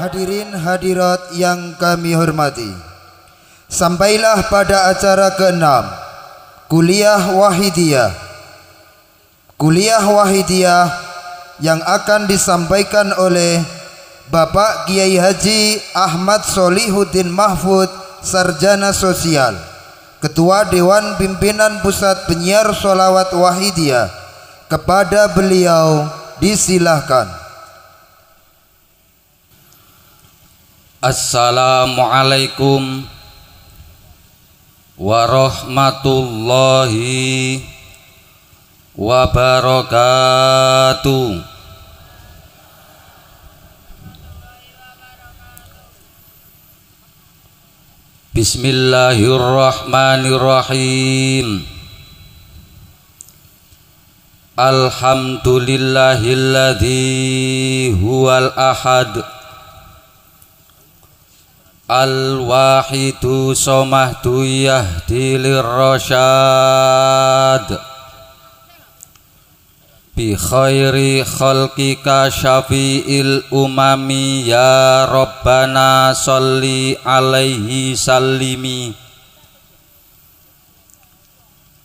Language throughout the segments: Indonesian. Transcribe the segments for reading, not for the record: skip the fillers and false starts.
Hadirin hadirat yang kami hormati, sampailah pada acara ke-6 Kuliah Wahidiyah. Kuliah Wahidiyah yang akan disampaikan oleh Bapak Kiai Haji Ahmad Solihuddin Mahfud, Sarjana Sosial, Ketua Dewan Pimpinan Pusat Penyiar Sholawat Wahidiyah. Kepada beliau disilahkan. Assalamualaikum warahmatullahi wabarakatuh. Bismillahirrahmanirrahim. Alhamdulillahilladzi huwal ahad al-wahidu somahdu yahdi lirrasyad bi khairi khalqika syafi'il umami ya rabbana sholli alaihi sallimi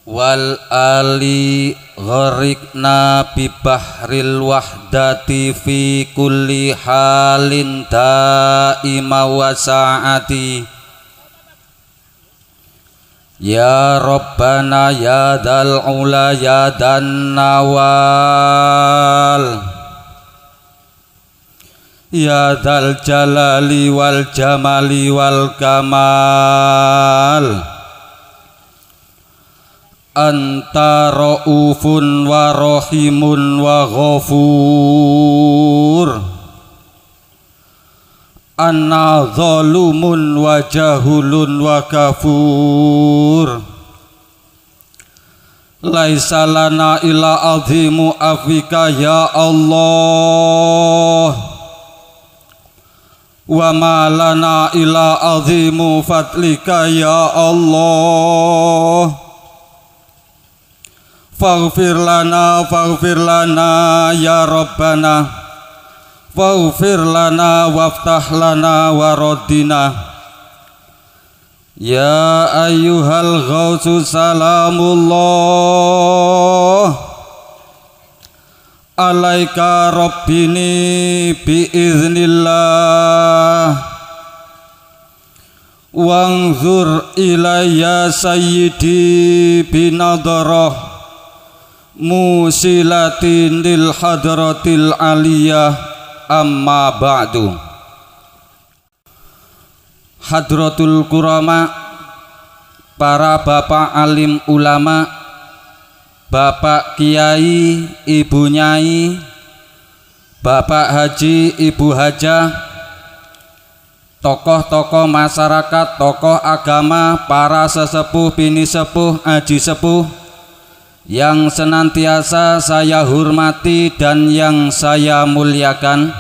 wal ali gharikna bi bahril wahdati fi kulli halin daima wa sa'ati ya rabbana ya dal ula ya dan nawal ya dal jalali wal jamali wal kamal. Anta ra'ufun wa rahimun wa ghafur. Anna zalumun wa jahulun wa kafur. Laisa lana illa azimu afika ya Allah, wa ma lana illa azimu fadlika ya Allah. Faghfir lana ya Rabbana, faghfir lana waftah lana waradina. Ya ayyuhal ghausu salamullah alaika rabbini biiznillah wanzur ilayya sayyidi binadarah musilatin lil hadratil aliyah, amma ba'du. Hadratul kurama, para bapak alim ulama, bapak kiai, ibu nyai, bapak haji, ibu hajah, tokoh-tokoh masyarakat, tokoh agama, para sesepuh, bini sepuh, aji sepuh yang senantiasa saya hormati dan yang saya muliakan,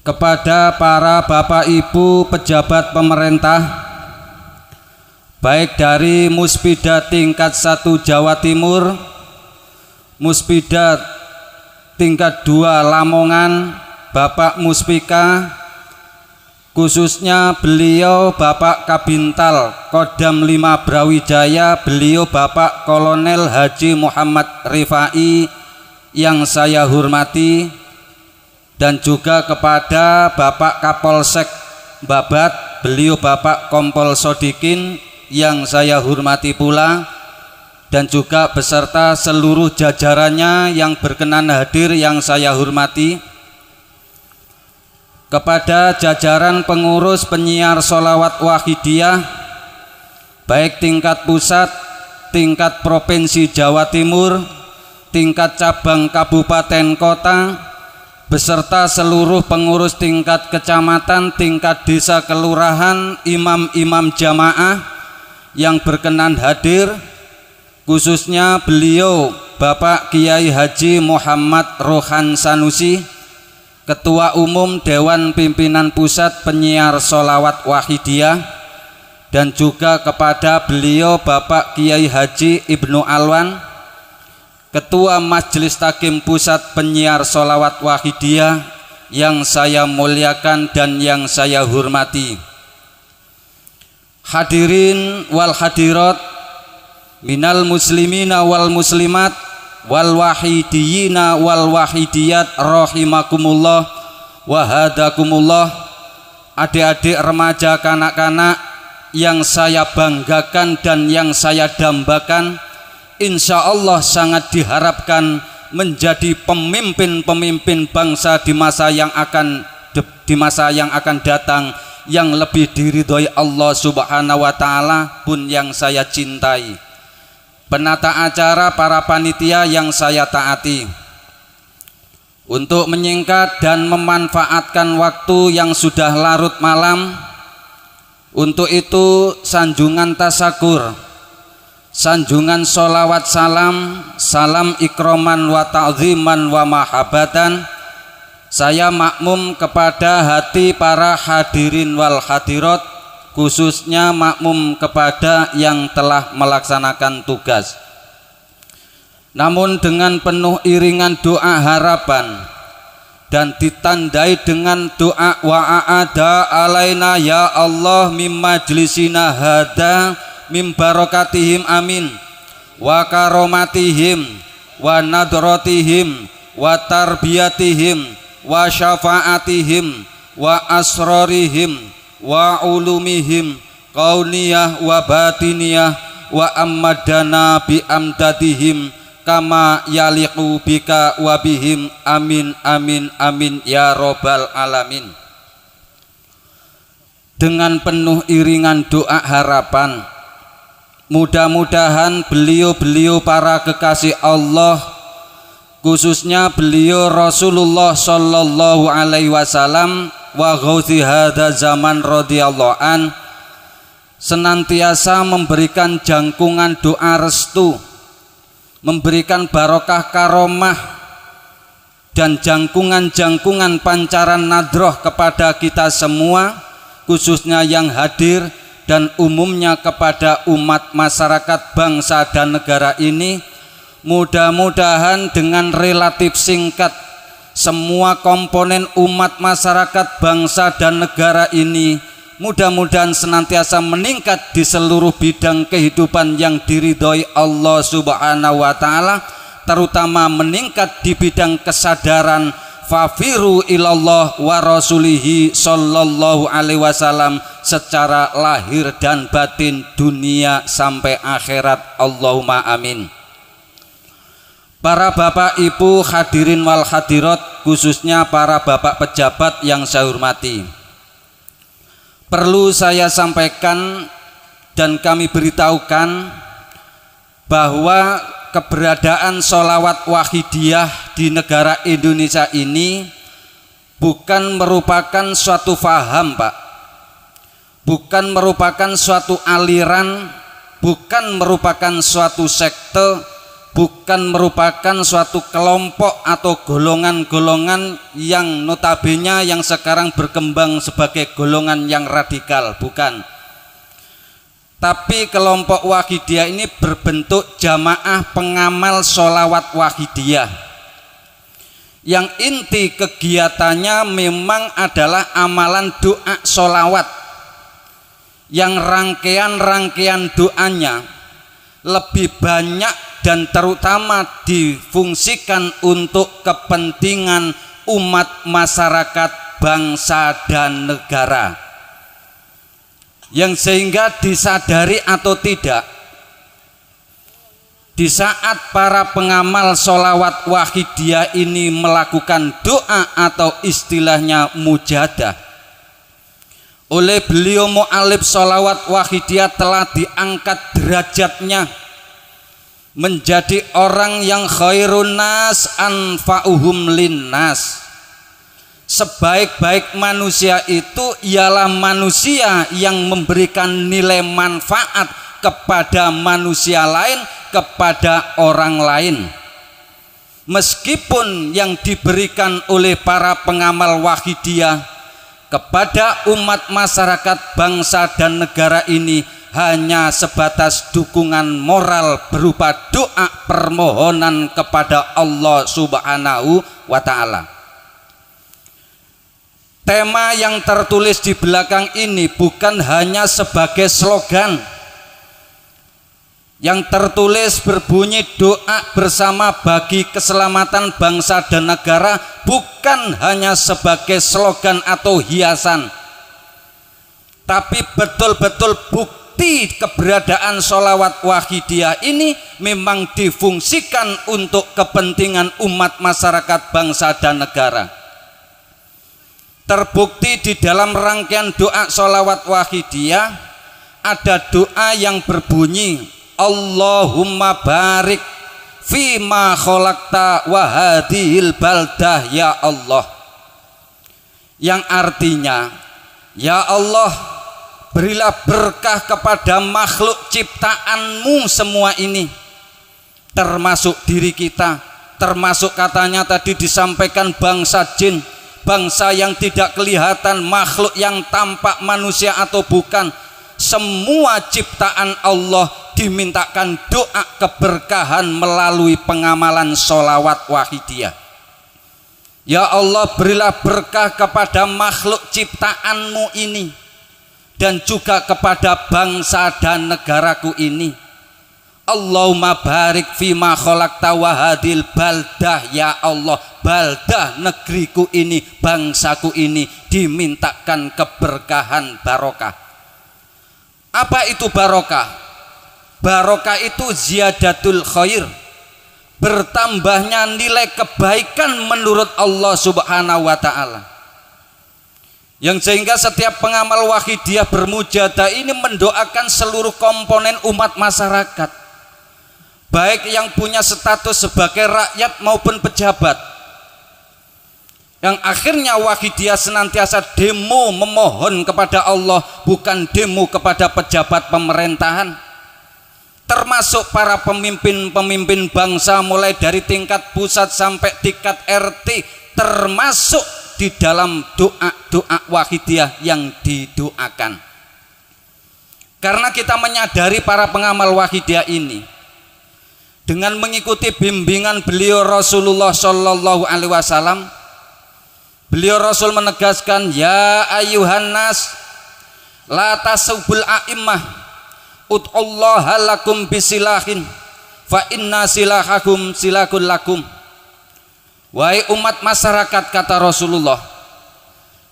kepada para bapak ibu pejabat pemerintah, baik dari Muspida tingkat 1 Jawa Timur, Muspida tingkat 2 Lamongan, Bapak Muspika, khususnya beliau Bapak Kabintal Kodam 5 Brawijaya, beliau Bapak Kolonel Haji Muhammad Rifai yang saya hormati, dan juga kepada Bapak Kapolsek Babat, beliau Bapak Kompol Sodikin yang saya hormati pula, dan juga beserta seluruh jajarannya yang berkenan hadir yang saya hormati. Kepada jajaran pengurus penyiar sholawat wahidiyah, baik tingkat pusat, tingkat provinsi Jawa Timur, tingkat cabang kabupaten kota, beserta seluruh pengurus tingkat kecamatan, tingkat desa kelurahan, imam-imam jamaah yang berkenan hadir, khususnya beliau Bapak Kiai Haji Muhammad Rohan Sanusi, Ketua Umum Dewan Pimpinan Pusat Penyiar Sholawat Wahidiyah, dan juga kepada beliau Bapak Kiai Haji Ibnu Alwan, Ketua Majelis Takim Pusat Penyiar Sholawat Wahidiyah, yang saya muliakan dan yang saya hormati. Hadirin wal hadirat minal muslimina wal muslimat wal wahidiyina wal wahidiyat rahimakumullah wa hadakumullah. Adik-adik, remaja, kanak-kanak yang saya banggakan dan yang saya dambakan, insya Allah sangat diharapkan menjadi pemimpin-pemimpin bangsa di masa yang akan datang, yang lebih diridhoi Allah Subhanahu wa taala pun yang saya cintai. Penata acara, para panitia yang saya taati. Untuk menyingkat dan memanfaatkan waktu yang sudah larut malam, untuk itu sanjungan tasakur, sanjungan sholawat salam, salam ikroman wa ta'ziman wa mahabatan, saya makmum kepada hati para hadirin wal hadirat, khususnya makmum kepada yang telah melaksanakan tugas. Namun dengan penuh iringan doa harapan dan ditandai dengan doa wa'ada alaina ya Allah mim majlisina hada mim barakatihim amin wa karomatihim wa nadratihim wa tarbiyatihim wa syafaatihim wa asrarihim wa ulumihim kauniyah wa batiniyah wa ammadana bi amdadihim kama yaliqu bika wa bihim amin amin amin ya robbal alamin. Dengan penuh iringan doa harapan, mudah-mudahan beliau-beliau para kekasih Allah, khususnya beliau Rasulullah sallallahu alaihi wasallam wa ghauzi hadza zaman radhiyallahu an, senantiasa memberikan jangkungan doa restu, memberikan barokah karomah dan jangkungan-jangkungan pancaran nadroh kepada kita semua, khususnya yang hadir dan umumnya kepada umat masyarakat bangsa dan negara ini. Mudah-mudahan dengan relatif singkat semua komponen umat masyarakat bangsa dan negara ini mudah-mudahan senantiasa meningkat di seluruh bidang kehidupan yang diridhoi Allah Subhanahu wa taala, terutama meningkat di bidang kesadaran fafiru ilallah wa rasulihi sallallahu alaihi wasallam secara lahir dan batin, dunia sampai akhirat. Allahumma amin. Para bapak ibu hadirin wal hadirat, khususnya para bapak pejabat yang saya hormati, perlu saya sampaikan dan kami beritahukan bahwa keberadaan sholawat wahidiyah di negara Indonesia ini bukan merupakan suatu faham, Pak, bukan merupakan suatu aliran, bukan merupakan suatu sekte, bukan merupakan suatu kelompok atau golongan-golongan yang notabene yang sekarang berkembang sebagai golongan yang radikal, bukan. Tapi kelompok wahidiyah ini berbentuk jamaah pengamal sholawat wahidiyah, yang inti kegiatannya memang adalah amalan doa sholawat, yang rangkaian-rangkaian doanya lebih banyak dan terutama difungsikan untuk kepentingan umat masyarakat bangsa dan negara, yang sehingga disadari atau tidak, di saat para pengamal sholawat wahidiyah ini melakukan doa atau istilahnya mujadah, oleh beliau mu'alif sholawat wahidiyah telah diangkat derajatnya menjadi orang yang khairun nas anfa'uhum linnas. Sebaik-baik manusia itu ialah manusia yang memberikan nilai manfaat kepada manusia lain, kepada orang lain. Meskipun yang diberikan oleh para pengamal wahidiyah kepada umat masyarakat bangsa dan negara ini hanya sebatas dukungan moral berupa doa permohonan kepada Allah Subhanahu wa ta'ala. tema yang tertulis di belakang ini bukan hanya sebagai slogan. Yang tertulis berbunyi doa bersama bagi keselamatan bangsa dan negara, bukan hanya sebagai slogan atau hiasan, tapi betul-betul bukti keberadaan sholawat wahidiyah ini memang difungsikan untuk kepentingan umat masyarakat bangsa dan negara. Terbukti di dalam rangkaian doa sholawat wahidiyah ada doa yang berbunyi Allahumma barik fima khalaqta wa hadhil baldah ya Allah, yang artinya, ya Allah, berilah berkah kepada makhluk ciptaanmu semua ini, termasuk diri kita, termasuk katanya tadi disampaikan bangsa jin, bangsa yang tidak kelihatan, makhluk yang tampak manusia atau bukan, semua ciptaan Allah dimintakan doa keberkahan melalui pengamalan sholawat wahidiyah. Ya Allah, berilah berkah kepada makhluk ciptaanmu ini dan juga kepada bangsa dan negaraku ini. Allahumma barik fima khalaqta wa hadil baldah ya Allah, baldah negeriku ini, bangsaku ini dimintakan keberkahan barokah. Apa itu barokah? Barokah itu ziyadatul khair, bertambahnya nilai kebaikan menurut Allah Subhanahu wa ta'ala. Yang sehingga setiap pengamal wahidiyah bermujadah ini mendoakan seluruh komponen umat masyarakat, baik yang punya status sebagai rakyat maupun pejabat, yang akhirnya wahidiyah senantiasa demo memohon kepada Allah, bukan demo kepada pejabat pemerintahan, termasuk para pemimpin-pemimpin bangsa mulai dari tingkat pusat sampai tingkat RT, termasuk di dalam doa-doa wahidiyah yang didoakan. Karena kita menyadari para pengamal wahidiyah ini dengan mengikuti bimbingan beliau Rasulullah Shallallahu Alaihi Wasallam, beliau Rasul menegaskan, ya ayuhan nas la tasubul a'immah ud'ullaha lakum bisilahin fa inna silahakum silakul lakum. Wahai umat masyarakat, kata Rasulullah,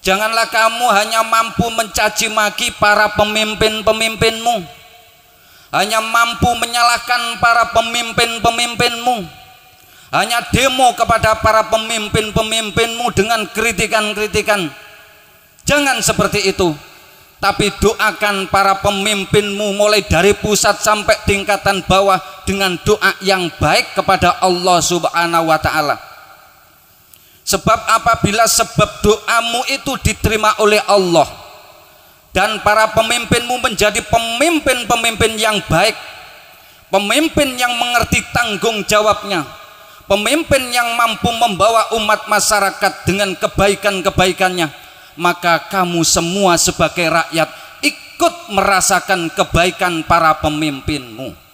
janganlah kamu hanya mampu mencaci maki para pemimpin-pemimpinmu, hanya mampu menyalahkan para pemimpin-pemimpinmu, hanya demo kepada para pemimpin-pemimpinmu dengan kritikan-kritikan. Jangan seperti itu, tapi doakan para pemimpinmu mulai dari pusat sampai tingkatan bawah dengan doa yang baik kepada Allah Subhanahu wa ta'ala. Sebab apabila sebab doamu itu diterima oleh Allah dan para pemimpinmu menjadi pemimpin-pemimpin yang baik, pemimpin yang mengerti tanggung jawabnya, pemimpin yang mampu membawa umat masyarakat dengan kebaikan-kebaikannya, maka kamu semua sebagai rakyat ikut merasakan kebaikan para pemimpinmu.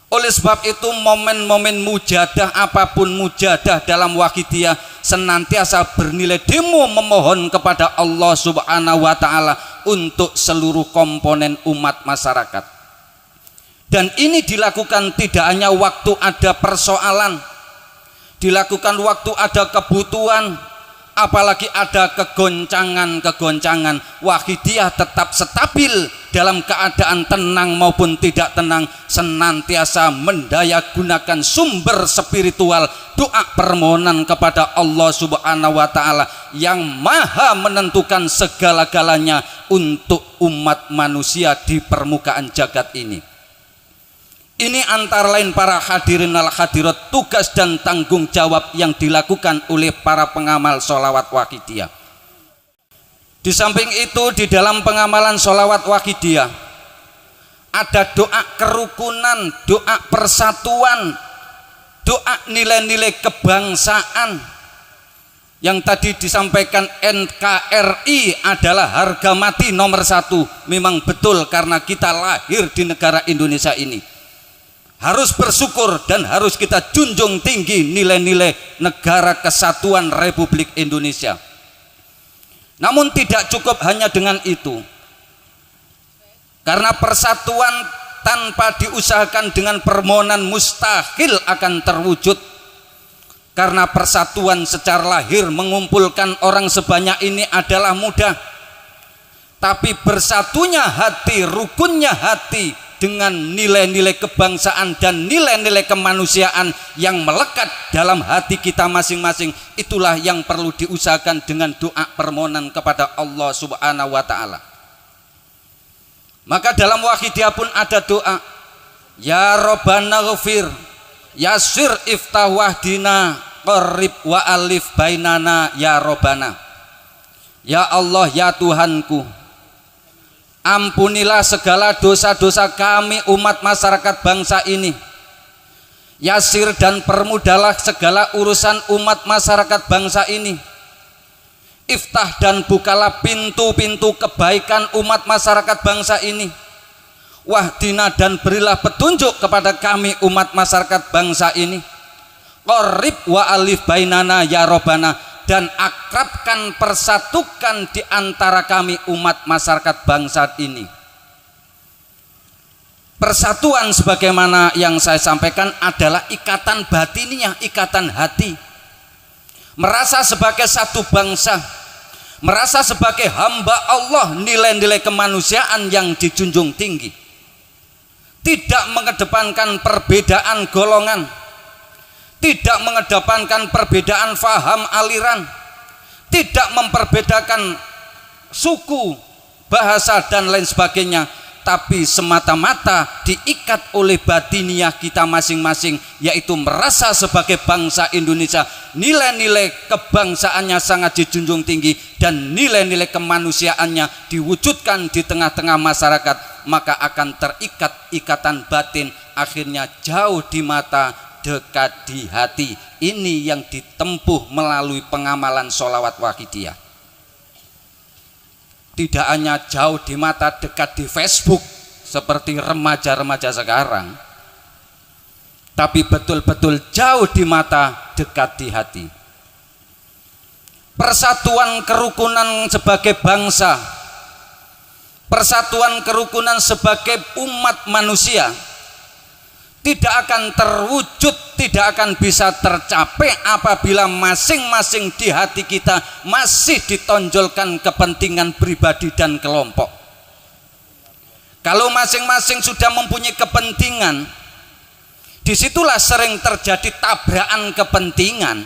Oleh sebab itu momen-momen mujadah, apapun mujadah dalam wahidiyah, senantiasa bernilai demo memohon kepada Allah Subhanahu wa ta'ala untuk seluruh komponen umat masyarakat. Dan ini dilakukan tidak hanya waktu ada persoalan, dilakukan waktu ada kebutuhan, apalagi ada kegoncangan-kegoncangan. Wahidiyah tetap stabil dalam keadaan tenang maupun tidak tenang, senantiasa mendayagunakan sumber spiritual doa permohonan kepada Allah Subhanahu wa ta'ala yang maha menentukan segala-galanya untuk umat manusia di permukaan jagat ini. Ini antara lain para hadirin al hadirat, tugas dan tanggung jawab yang dilakukan oleh para pengamal sholawat wahidiyah. Di samping itu, di dalam pengamalan sholawat wahidiyah ada doa kerukunan, doa persatuan, doa nilai-nilai kebangsaan. Yang tadi disampaikan NKRI adalah harga mati nomor 1. Memang betul, karena kita lahir di negara Indonesia ini. Harus bersyukur dan harus kita junjung tinggi nilai-nilai negara kesatuan Republik Indonesia. Namun tidak cukup hanya dengan itu, karena persatuan tanpa diusahakan dengan permohonan mustahil akan terwujud. Karena persatuan secara lahir mengumpulkan orang sebanyak ini adalah mudah, tapi bersatunya hati, rukunnya hati dengan nilai-nilai kebangsaan dan nilai-nilai kemanusiaan yang melekat dalam hati kita masing-masing, itulah yang perlu diusahakan dengan doa permohonan kepada Allah Subhanahu wa Ta'ala. Maka dalam Wahidiyah pun ada doa, ya Rabbana ghafir yasir iftah wahdina qarrib wa alif bainana ya Rabbana. Ya Allah, ya Tuhanku, ampunilah segala dosa-dosa kami umat masyarakat bangsa ini. Yasir dan permudahlah segala urusan umat masyarakat bangsa ini. Iftah dan bukalah pintu-pintu kebaikan umat masyarakat bangsa ini. Wahdina dan berilah petunjuk kepada kami umat masyarakat bangsa ini. Qarrib wa alif bainana ya Rabbana, dan akrabkan, persatukan di antara kami umat masyarakat bangsa ini. Persatuan sebagaimana yang saya sampaikan adalah ikatan batiniah, ikatan hati. Merasa sebagai satu bangsa, merasa sebagai hamba Allah, nilai-nilai kemanusiaan yang dijunjung tinggi. Tidak mengedepankan perbedaan golongan, tidak mengedepankan perbedaan faham aliran, tidak memperbedakan suku, bahasa dan lain sebagainya, tapi semata-mata diikat oleh batiniah kita masing-masing, yaitu merasa sebagai bangsa Indonesia nilai-nilai kebangsaannya sangat dijunjung tinggi dan nilai-nilai kemanusiaannya diwujudkan di tengah-tengah masyarakat, maka akan terikat ikatan batin, akhirnya jauh di mata, dekat di hati. Ini yang ditempuh melalui pengamalan sholawat Wahidiyah. Tidak hanya jauh di mata, dekat di Facebook seperti remaja-remaja sekarang, tapi betul-betul jauh di mata, dekat di hati. Persatuan kerukunan sebagai bangsa, persatuan kerukunan sebagai umat manusia tidak akan terwujud, tidak akan bisa tercapai apabila masing-masing di hati kita masih ditonjolkan kepentingan pribadi dan kelompok. Kalau masing-masing sudah mempunyai kepentingan, disitulah sering terjadi tabrakan kepentingan.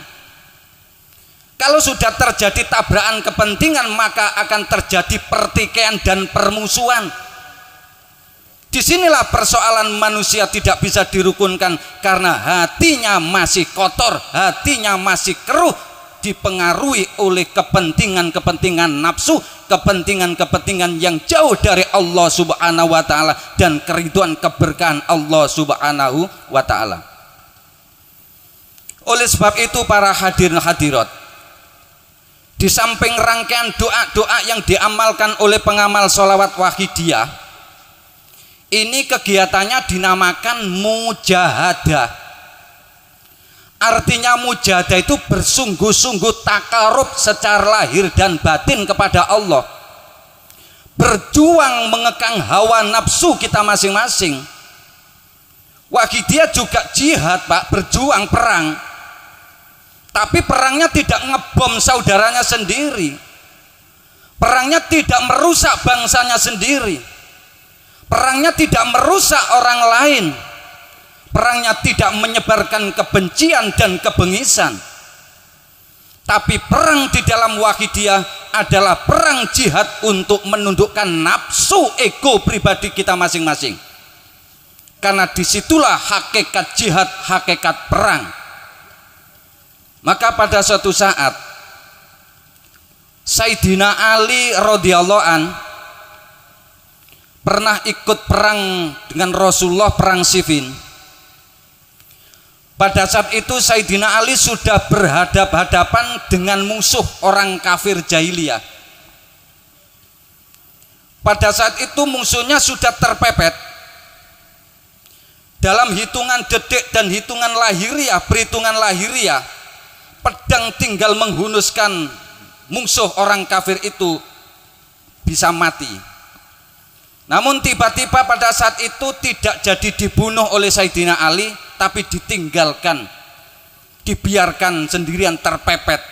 Kalau sudah terjadi tabrakan kepentingan, maka akan terjadi pertikaian dan permusuhan. Disinilah persoalan manusia tidak bisa dirukunkan, karena hatinya masih kotor, hatinya masih keruh, dipengaruhi oleh kepentingan-kepentingan nafsu, kepentingan-kepentingan yang jauh dari Allah Subhanahu wa Ta'ala dan keriduan keberkahan Allah Subhanahu wa Ta'ala. Oleh sebab itu para hadirin hadirat, di samping rangkaian doa-doa yang diamalkan oleh pengamal sholawat Wahidiyah, ini kegiatannya dinamakan mujahadah. Artinya mujahadah itu bersungguh-sungguh takarub secara lahir dan batin kepada Allah, berjuang mengekang hawa nafsu kita masing-masing. Wahidiyah juga jihad, Pak, berjuang perang, tapi perangnya tidak ngebom saudaranya sendiri, perangnya tidak merusak bangsanya sendiri, perangnya tidak merusak orang lain, perangnya tidak menyebarkan kebencian dan kebengisan. Tapi perang di dalam Wahidiyah adalah perang jihad untuk menundukkan nafsu ego pribadi kita masing-masing. Karena disitulah hakikat jihad, hakikat perang. Maka pada suatu saat Sayyidina Ali radhiyallahu an pernah ikut perang dengan Rasulullah, perang Siffin. Pada saat itu Sayyidina Ali sudah berhadap-hadapan dengan musuh orang kafir jahiliyah. Pada saat itu musuhnya sudah terpepet. Dalam hitungan detik dan hitungan lahiriah, perhitungan lahiriah, pedang tinggal menghunuskan musuh orang kafir itu bisa mati. Namun tiba-tiba pada saat itu tidak jadi dibunuh oleh Sayyidina Ali, tapi ditinggalkan, dibiarkan sendirian terpepet.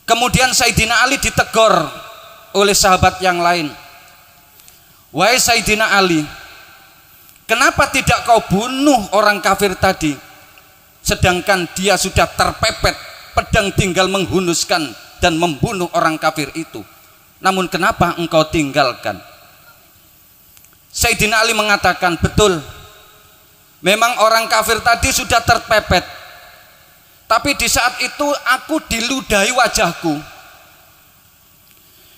Kemudian Sayyidina Ali ditegur oleh sahabat yang lain. Wahai Sayyidina Ali, kenapa tidak kau bunuh orang kafir tadi, sedangkan dia sudah terpepet, pedang tinggal menghunuskan dan membunuh orang kafir itu. Namun kenapa engkau tinggalkan? Sayyidina Ali mengatakan, betul, memang orang kafir tadi sudah terpepet, tapi di saat itu aku diludahi wajahku,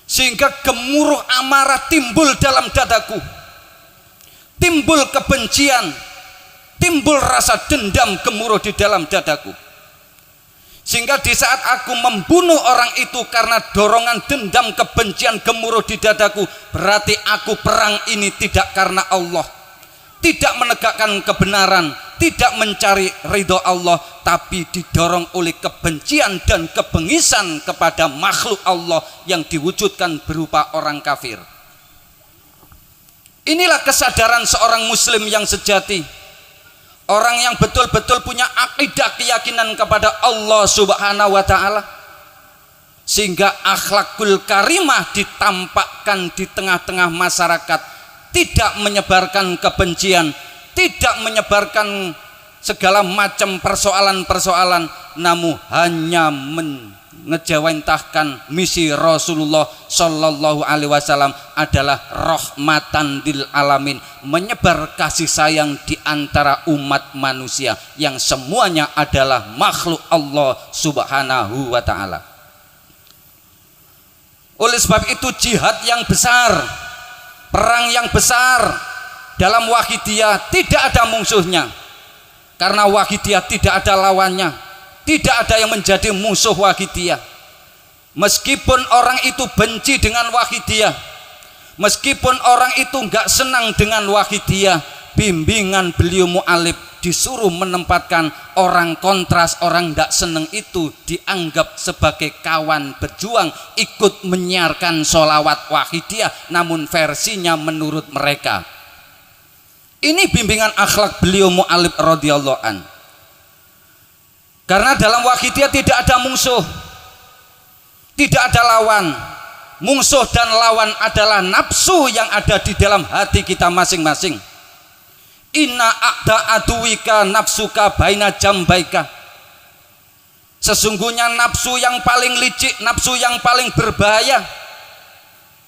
sehingga gemuruh amarah timbul dalam dadaku, timbul kebencian, timbul rasa dendam gemuruh di dalam dadaku. Sehingga di saat aku membunuh orang itu karena dorongan dendam kebencian gemuruh di dadaku, berarti aku perang ini tidak karena Allah, tidak menegakkan kebenaran, tidak mencari ridho Allah, tapi didorong oleh kebencian dan kebengisan kepada makhluk Allah yang diwujudkan berupa orang kafir. Inilah kesadaran seorang muslim yang sejati, orang yang betul-betul punya akidah keyakinan kepada Allah Subhanahu wa ta'ala, sehingga akhlakul karimah ditampakkan di tengah-tengah masyarakat, tidak menyebarkan kebencian, tidak menyebarkan segala macam persoalan-persoalan, namun hanya ngejawantahkan misi Rasulullah Shallallahu Alaihi Wasallam adalah rahmatan lil alamin, menyebar kasih sayang di antara umat manusia yang semuanya adalah makhluk Allah Subhanahu wa ta'ala. Oleh sebab itu jihad yang besar, perang yang besar dalam Wahidiyah tidak ada musuhnya, karena Wahidiyah tidak ada lawannya, tidak ada yang menjadi musuh Wahidiyah. Meskipun orang itu benci dengan Wahidiyah, meskipun orang itu nggak senang dengan Wahidiyah, bimbingan beliau mu'alif disuruh menempatkan orang kontras, orang nggak senang itu dianggap sebagai kawan berjuang, ikut menyiarkan sholawat Wahidiyah, namun versinya menurut mereka. Ini bimbingan akhlak beliau mu'alif radhiyallahu an. Karena dalam Wahidiyah tidak ada musuh, tidak ada lawan. Musuh dan lawan adalah nafsu yang ada di dalam hati kita masing-masing. Inna a'da aduwika nafsuka baina jambaika. Sesungguhnya nafsu yang paling licik, nafsu yang paling berbahaya,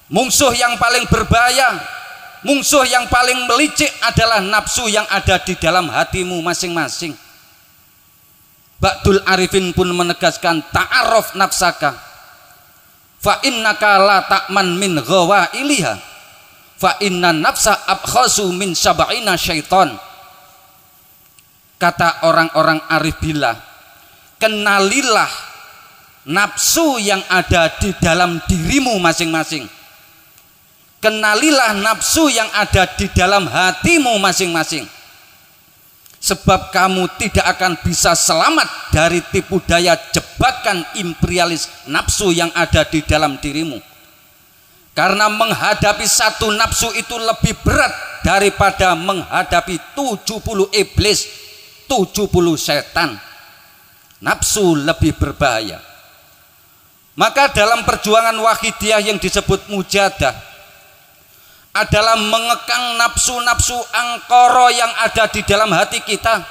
musuh yang paling berbahaya, musuh yang paling melicik adalah nafsu yang ada di dalam hatimu masing-masing. Ba'dul Arifin pun menegaskan, ta'aruf nafsaka fa innaka la ta'man min ghawailiha fa inna nafsa abkhasu min sab'ina syaitan. Kata orang-orang arif billah, kenalilah nafsu yang ada di dalam dirimu masing-masing, kenalilah nafsu yang ada di dalam hatimu masing-masing, sebab kamu tidak akan bisa selamat dari tipu daya jebakan imperialis nafsu yang ada di dalam dirimu. Karena menghadapi satu nafsu itu lebih berat daripada menghadapi 70 iblis, 70 setan. Nafsu lebih berbahaya. Maka dalam perjuangan Wahidiyah yang disebut mujahadah adalah mengekang nafsu-nafsu angkara yang ada di dalam hati kita,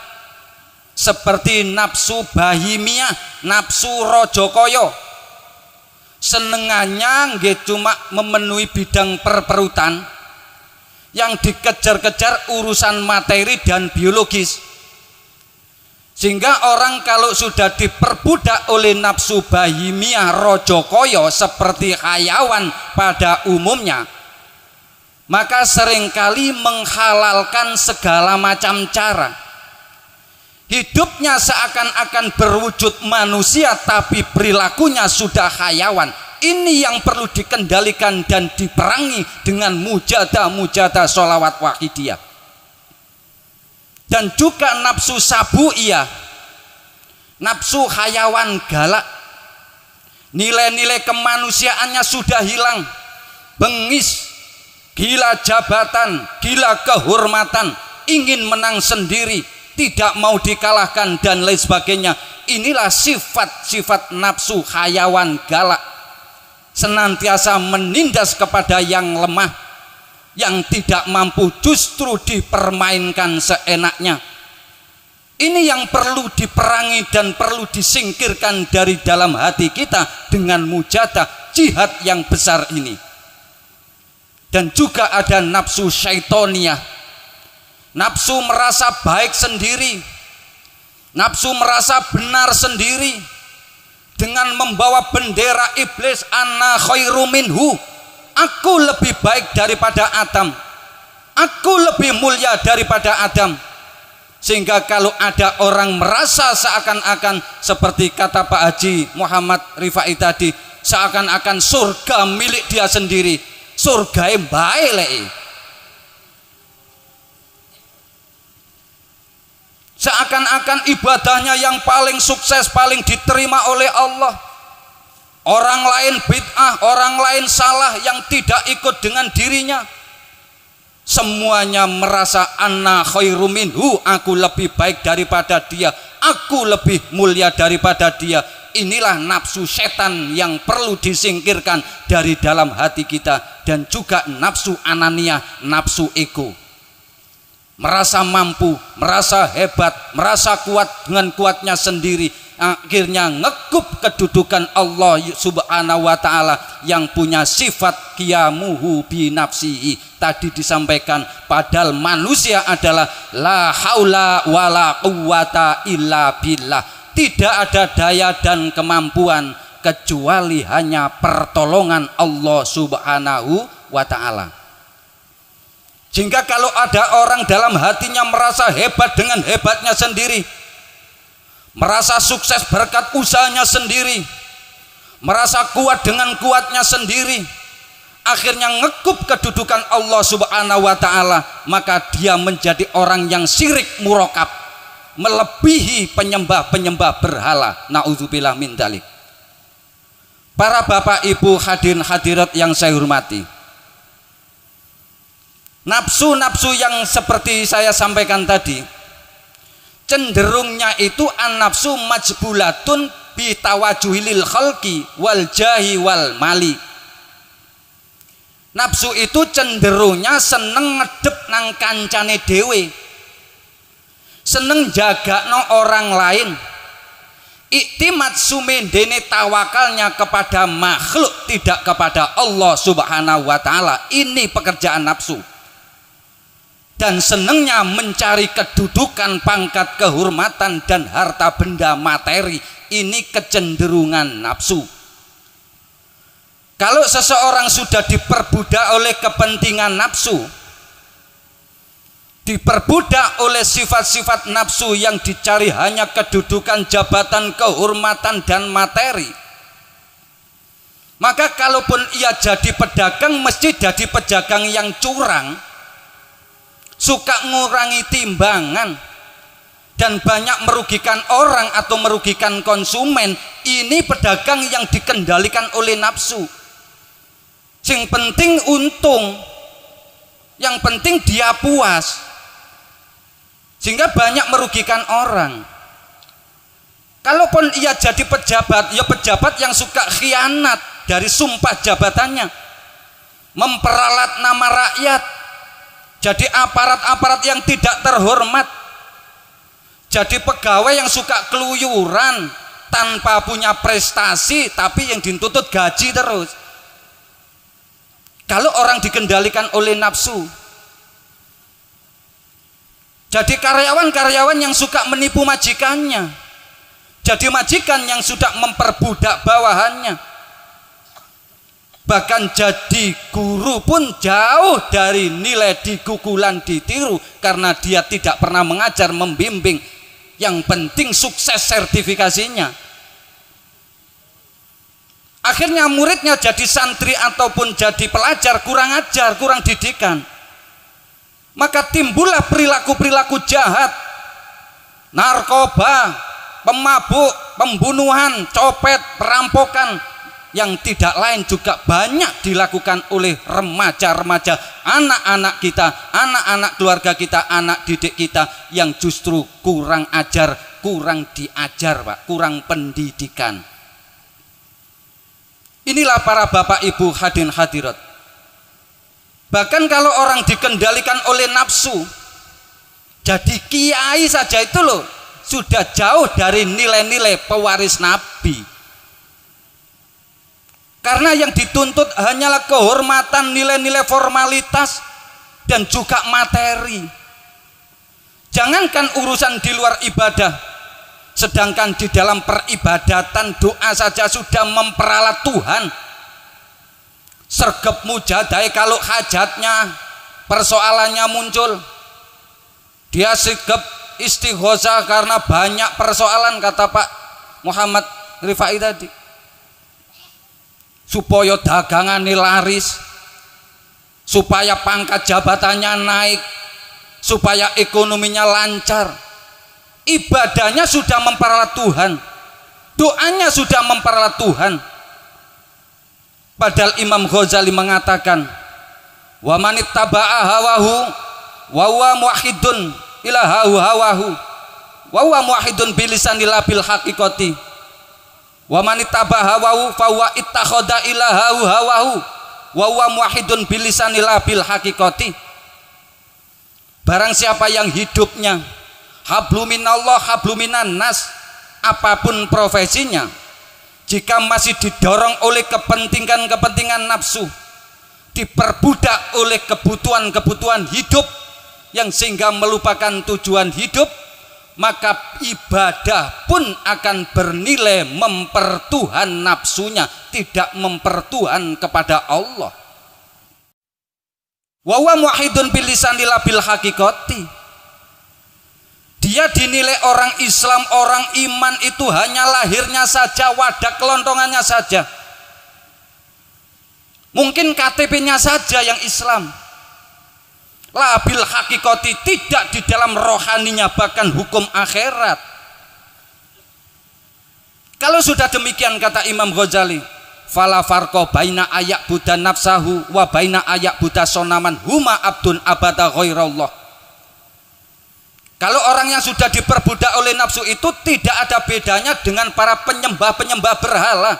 seperti nafsu bahimiyah, nafsu rojokoyo, senengannya nggih cuma memenuhi bidang perperutan, yang dikejar-kejar urusan materi dan biologis, sehingga orang kalau sudah diperbudak oleh nafsu bahimiyah rojokoyo seperti hayawan pada umumnya, maka seringkali menghalalkan segala macam cara. Hidupnya seakan-akan berwujud manusia, tapi perilakunya sudah hayawan. Ini yang perlu dikendalikan dan diperangi dengan mujahadah sholawat Wahidiyah. Dan juga nafsu sabu'iyah, nafsu hayawan galak, nilai-nilai kemanusiaannya sudah hilang, bengis, gila jabatan, gila kehormatan, ingin menang sendiri, tidak mau dikalahkan dan lain sebagainya. Inilah sifat-sifat nafsu hayawan galak, senantiasa menindas kepada yang lemah, yang tidak mampu justru dipermainkan seenaknya. Ini yang perlu diperangi dan perlu disingkirkan dari dalam hati kita dengan mujahadah jihad yang besar ini. Dan juga ada nafsu syaitoniyah, nafsu merasa baik sendiri, nafsu merasa benar sendiri, dengan membawa bendera iblis, ana khairu minhu, aku lebih baik daripada Adam, aku lebih mulia daripada Adam. Sehingga kalau ada orang merasa seakan-akan seperti kata Pak Haji Muhammad Rifai tadi, seakan-akan surga milik dia sendiri, surga yang baik lagi, seakan-akan ibadahnya yang paling sukses, paling diterima oleh Allah. Orang lain bid'ah, orang lain salah yang tidak ikut dengan dirinya, semuanya merasa anna khairu minhu, aku lebih baik daripada dia, aku lebih mulia daripada dia. Inilah nafsu setan yang perlu disingkirkan dari dalam hati kita. Dan juga nafsu anania, nafsu ego, merasa mampu, merasa hebat, merasa kuat dengan kuatnya sendiri, akhirnya ngekup kedudukan Allah subhanahu wa ta'ala yang punya sifat qiyamuhu bi nafsihi. Tadi disampaikan, padahal manusia adalah la haula wala quwata illa billah, tidak ada daya dan kemampuan kecuali hanya pertolongan Allah subhanahu wa ta'ala. Sehingga kalau ada orang dalam hatinya merasa hebat dengan hebatnya sendiri, merasa sukses berkat usahanya sendiri, merasa kuat dengan kuatnya sendiri, akhirnya ngekup kedudukan Allah subhanahu wa ta'ala, maka dia menjadi orang yang syirik murokab, melebihi penyembah-penyembah berhala. Na'udzubillah min dzalik. Para bapak ibu hadirin hadirat yang saya hormati, nafsu-nafsu yang seperti saya sampaikan tadi, cenderungnya itu an-nafsu majbulatun bitawajuhilil khalqi wal jahi wal mali. Nafsu itu cenderungnya seneng ngedep nang kancane dewe, seneng jagakno orang lain, iktimat sumendene tawakalnya kepada makhluk, tidak kepada Allah subhanahu wa ta'ala. Ini pekerjaan nafsu. Dan senengnya mencari kedudukan, pangkat, kehormatan, dan harta benda materi. Ini kecenderungan nafsu. Kalau seseorang sudah diperbudak oleh kepentingan nafsu, diperbudak oleh sifat-sifat nafsu yang dicari hanya kedudukan, jabatan, kehormatan, dan materi, maka kalaupun ia jadi pedagang, mesti jadi pedagang yang curang, suka ngurangi timbangan, dan banyak merugikan orang atau merugikan konsumen. Ini pedagang yang dikendalikan oleh nafsu. Yang penting untung, yang penting dia puas, sehingga banyak merugikan orang. Kalaupun ia jadi pejabat, ya pejabat yang suka khianat dari sumpah jabatannya, memperalat nama rakyat, jadi aparat-aparat yang tidak terhormat, jadi pegawai yang suka keluyuran tanpa punya prestasi, tapi yang dituntut gaji terus. Kalau orang dikendalikan oleh nafsu, jadi karyawan-karyawan yang suka menipu majikannya, jadi majikan yang sudah memperbudak bawahannya, bahkan jadi guru pun jauh dari nilai digugulan ditiru, karena dia tidak pernah mengajar, membimbing. Yang penting sukses sertifikasinya. Akhirnya muridnya jadi santri ataupun jadi pelajar kurang ajar, kurang didikan. Maka timbullah perilaku-perilaku jahat, narkoba, pemabuk, pembunuhan, copet, perampokan, yang tidak lain juga banyak dilakukan oleh remaja-remaja, anak-anak kita, anak-anak keluarga kita, anak didik kita yang justru kurang ajar, kurang diajar Pak, kurang pendidikan. Inilah para bapak ibu hadirin hadirat. Bahkan kalau orang dikendalikan oleh nafsu, jadi kiai saja itu loh sudah jauh dari nilai-nilai pewaris Nabi. Karena yang dituntut hanyalah kehormatan, nilai-nilai formalitas dan juga materi. Jangankan urusan di luar ibadah, sedangkan di dalam peribadatan doa saja sudah memperalat Tuhan. Sergap mujadai kalau hajatnya, persoalannya muncul, dia sergap istighosah karena banyak persoalan, kata Pak Muhammad Rifai tadi, supaya dagangannya laris, supaya pangkat jabatannya naik, supaya ekonominya lancar. Ibadahnya sudah memperalat Tuhan, doanya sudah memperalat Tuhan. Padahal Imam Ghazali mengatakan, wa manittaba'a hawahu wa huwa muwahhidun ila hawahu wa huwa muwahhidun bilisanil bil haqiqati wa manittaba'a hawahu fa huwa ittakhadha ila hawahu wa huwa muwahhidun bilisanil bil haqiqati. Barang siapa yang hidupnya habluminallah habluminan nas, apapun profesinya, jika masih didorong oleh kepentingan nafsu, diperbudak oleh kebutuhan hidup yang sehingga melupakan tujuan hidup, maka ibadah pun akan bernilai mempertuhan nafsunya, tidak mempertuhan kepada Allah. Wa huwa muwahhidun bil lisanil bil haqiqati. Dia dinilai orang Islam, orang iman itu hanya lahirnya saja, wadah kelontongannya saja. Mungkin KTP-nya saja yang Islam. Labil hakikati, tidak di dalam rohaninya, bahkan hukum akhirat. Kalau sudah demikian, kata Imam Ghazali, fala farqa baina ayak buddha nafsahu wa baina ayak buddha sonaman huma abdun abada ghairallah. Kalau orang yang sudah diperbudak oleh nafsu itu tidak ada bedanya dengan para penyembah-penyembah berhala.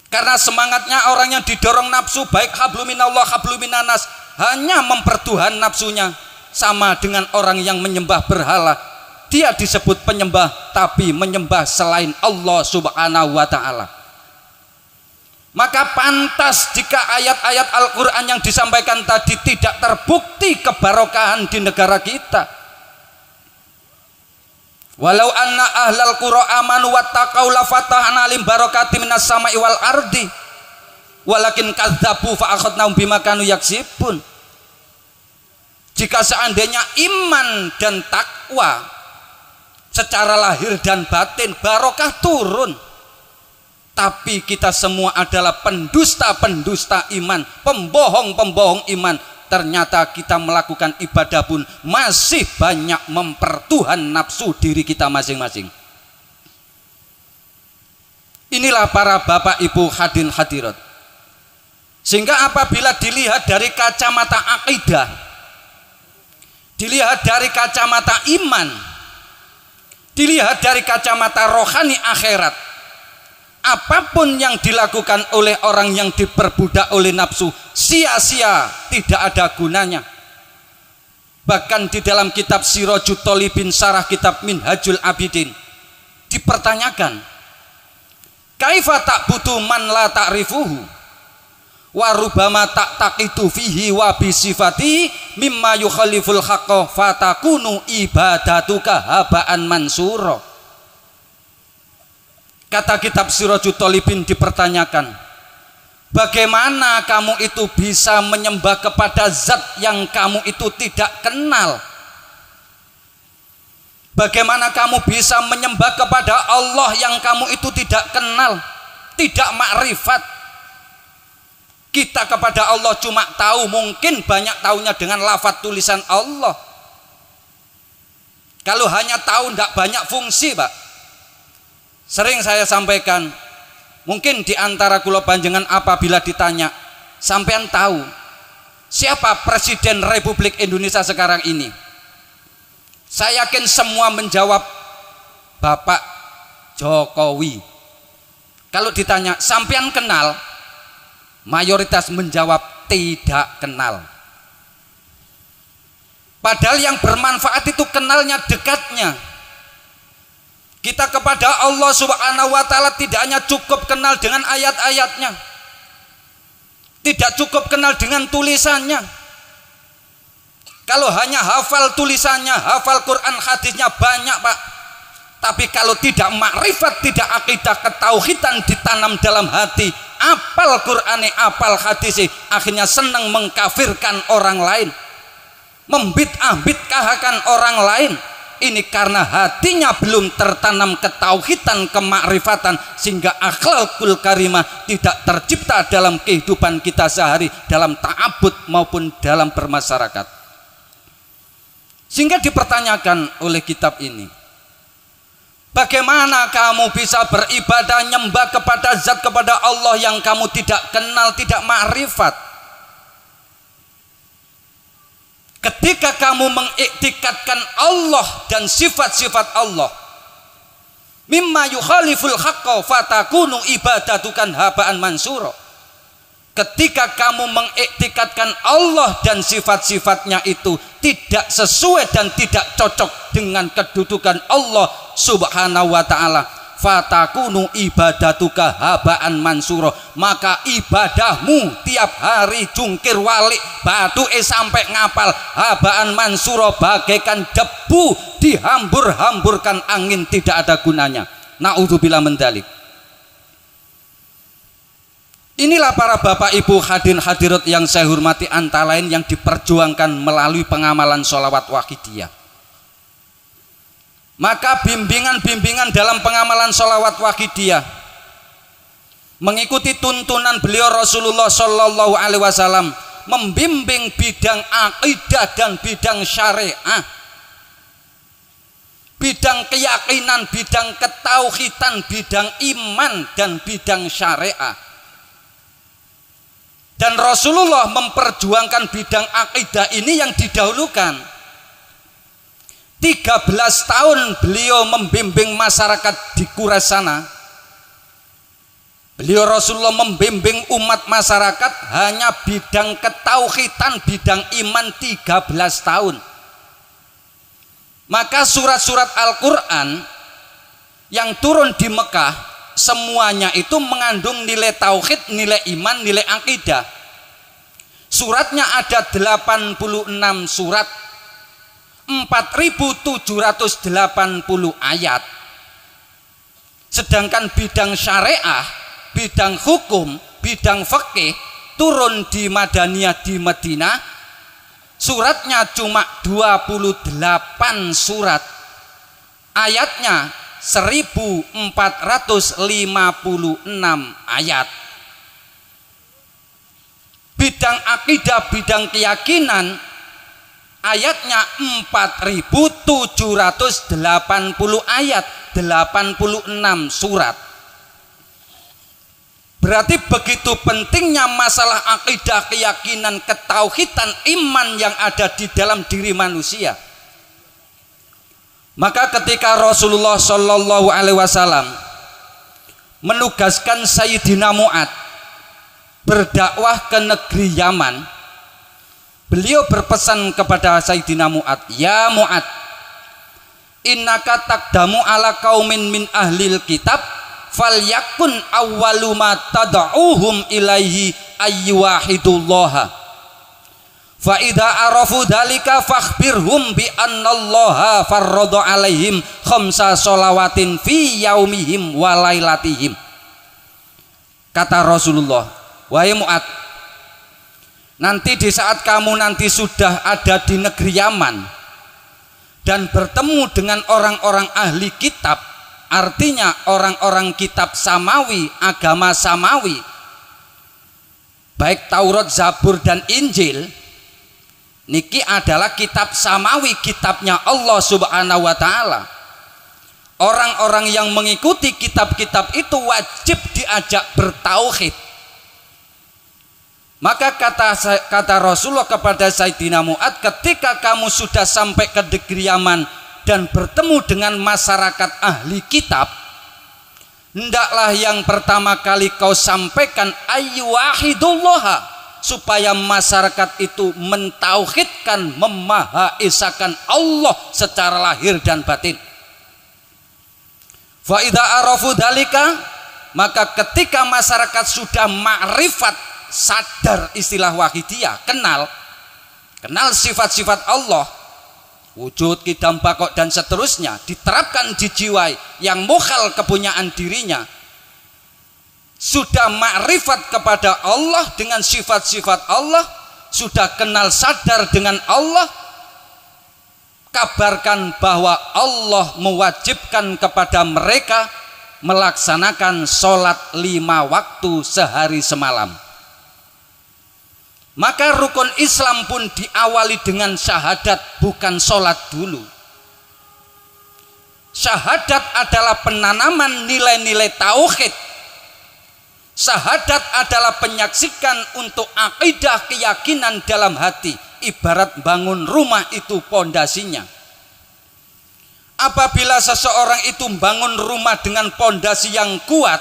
Karena semangatnya orang yang didorong nafsu, baik habluminallah habluminanas, hanya mempertuhan nafsunya, sama dengan orang yang menyembah berhala. Dia disebut penyembah, tapi menyembah selain Allah subhanahu wa ta'ala. Maka pantas jika ayat-ayat Al-Quran yang disampaikan tadi tidak terbukti kebarokahan di negara kita. Walau anna ahlal qura amanu wattaqau lafatahna alim barakati minas sama'i wal ardi walakin kadzabu fa akhadnahum bima kanu yaksibun. Jika seandainya iman dan takwa secara lahir dan batin, barokah turun. Tapi kita semua adalah pendusta-pendusta iman, pembohong-pembohong iman. Ternyata kita melakukan ibadah pun masih banyak mempertuhan nafsu diri kita masing-masing. Inilah para bapak ibu hadirin hadirat. Sehingga apabila dilihat dari kacamata akidah, dilihat dari kacamata iman, dilihat dari kacamata rohani akhirat, apapun yang dilakukan oleh orang yang diperbudak oleh nafsu sia-sia, tidak ada gunanya. Bahkan di dalam kitab Sirajut Thalibin syarah kitab Minhajul Abidin dipertanyakan, kaifa ta'budu man la ta'rifuhu wa rubama taqitu fihi wa bi sifati mimma yukhaliful haqqa fatakunu ibadatuka habaan mansura. Kata kitab Sirajut Thalibin dipertanyakan, bagaimana kamu itu bisa menyembah kepada zat yang kamu itu tidak kenal? Bagaimana kamu bisa menyembah kepada Allah yang kamu itu tidak kenal, tidak makrifat? Kita kepada Allah cuma tahu, mungkin banyak tahunya dengan lafaz tulisan Allah. Kalau hanya tahu tidak banyak fungsi, Pak. Sering saya sampaikan, Mungkin di antara kula panjenengan apabila ditanya, sampean tahu siapa Presiden Republik Indonesia sekarang ini? Saya yakin semua menjawab Bapak Jokowi. Kalau ditanya, sampean kenal? Mayoritas menjawab tidak kenal. Padahal yang bermanfaat itu kenalnya, dekatnya. Kita kepada Allah Subhanahu wa taala tidak hanya cukup kenal dengan ayat-ayatnya, tidak cukup kenal dengan tulisannya. Kalau hanya hafal tulisannya, hafal Quran hadisnya banyak, Pak. Tapi kalau tidak makrifat, tidak akidah ketauhidan ditanam dalam hati, apal Qur'ane, apal hadise, akhirnya senang mengkafirkan orang lain, membid'ah-bid'ahkan orang lain. Ini karena hatinya belum tertanam ketauhidan, kemakrifatan, sehingga akhlakul karimah tidak tercipta dalam kehidupan kita sehari, dalam ta'abud maupun dalam bermasyarakat. Sehingga dipertanyakan oleh kitab ini, bagaimana kamu bisa beribadah, nyembah kepada zat, kepada Allah yang kamu tidak kenal, tidak makrifat? Ketika kamu mengiktikadkan Allah dan sifat-sifat Allah, mimma yukhaliful haqqa fatakunu ibadatukan habaan mansura. Ketika kamu mengiktikadkan Allah dan sifat-sifatnya itu tidak sesuai dan tidak cocok dengan kedudukan Allah Subhanahu wa ta'ala, fatakunu ibadatuka habaan mansura, maka ibadahmu tiap hari jungkir walik batu sampai ngapal habaan mansura, bagaikan debu dihambur-hamburkan angin, tidak ada gunanya. Naudzubillah min dzalik. Inilah para bapak ibu hadirin hadirat yang saya hormati, antara lain yang diperjuangkan melalui pengamalan sholawat wahidiyah. Maka bimbingan-bimbingan dalam pengamalan sholawat wahidiyah mengikuti tuntunan beliau Rasulullah Shallallahu Alaihi Wasallam, membimbing bidang akidah dan bidang syariah, bidang keyakinan, bidang ketauhidan, bidang iman dan bidang syariah. Dan Rasulullah memperjuangkan bidang akidah ini yang didahulukan. 13 tahun beliau membimbing masyarakat di Quraisy sana. Beliau Rasulullah membimbing umat masyarakat hanya bidang ketauhidan, bidang iman 13 tahun. Maka surat-surat Al-Quran yang turun di Mekah semuanya itu mengandung nilai tauhid, nilai iman, nilai akidah. Suratnya ada 86 surat, 4.780 ayat. Sedangkan bidang syariah, bidang hukum, bidang fikih turun di Madaniyah, di Madinah, suratnya cuma 28 surat, ayatnya 1456 ayat. Bidang akidah, bidang keyakinan, ayatnya 4.780 ayat, 86 surat. Berarti begitu pentingnya masalah akidah, keyakinan, ketauhidan, iman yang ada di dalam diri manusia. Maka ketika Rasulullah Shallallahu Alaihi Wasallam menugaskan Sayyidina Mu'ad berdakwah ke negeri Yaman, beliau berpesan kepada Sayyidina Mu'ad, ya Mu'ad, innaka taqdamu ala qaumin min ahlil kitab, falyakun awwalu ma tad'uhum ilaihi ayyuwahidullaha. Fa idza arafu dzalika fakhbirhum bi annallaha farrada alaihim khamsa sholawatin fi yaumihim wa lailatihim. Kata Rasulullah, wahai Mu'ad, nanti di saat kamu nanti sudah ada di negeri Yaman dan bertemu dengan orang-orang ahli kitab, artinya orang-orang kitab Samawi, agama Samawi, baik Taurat, Zabur dan Injil, niki adalah kitab Samawi, kitabnya Allah Subhanahu wa ta'ala. Orang-orang yang mengikuti kitab-kitab itu wajib diajak bertauhid. Maka kata Rasulullah kepada Sayyidina Mu'adz, ketika kamu sudah sampai ke negeri Yaman dan bertemu dengan masyarakat ahli kitab, hendaklah yang pertama kali kau sampaikan ayyuwahidullah, supaya masyarakat itu mentauhidkan, memahaesakan Allah secara lahir dan batin. Fa idza arafu dzalika, maka ketika masyarakat sudah ma'rifat, sadar, istilah wahidiyah, kenal sifat-sifat Allah, wujud, qidam, baqo dan seterusnya, diterapkan di jiwa yang mukhal kepunyaan dirinya, sudah ma'rifat kepada Allah dengan sifat-sifat Allah, sudah kenal sadar dengan Allah, kabarkan bahwa Allah mewajibkan kepada mereka melaksanakan sholat 5 waktu sehari semalam. Maka rukun Islam pun diawali dengan syahadat, bukan sholat dulu. Syahadat adalah penanaman nilai-nilai tauhid. Syahadat adalah penyaksikan untuk akidah, keyakinan dalam hati. Ibarat bangun rumah, itu pondasinya. Apabila seseorang itu bangun rumah dengan pondasi yang kuat,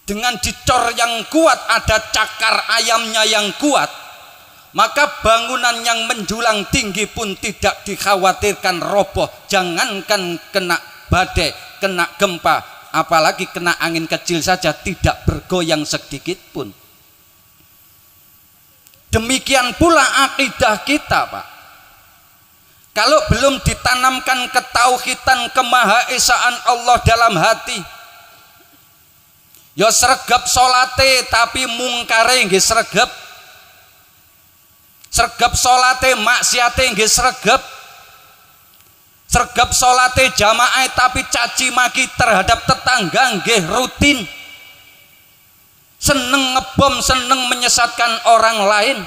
dengan dicor yang kuat, ada cakar ayamnya yang kuat, maka bangunan yang menjulang tinggi pun tidak dikhawatirkan roboh. Jangankan kena badai, kena gempa, apalagi kena angin kecil saja tidak bergoyang sedikit pun. Demikian pula akidah kita, Pak. Kalau belum ditanamkan ketauhidan, kemahaesaan Allah dalam hati, ya sregep salate tapi mungkare nggih sregep. Sregep salate maksiate nggih sregep. Sregep salate jamaah tapi caci maki terhadap tetangga nggih rutin. Seneng ngebom, seneng menyesatkan orang lain.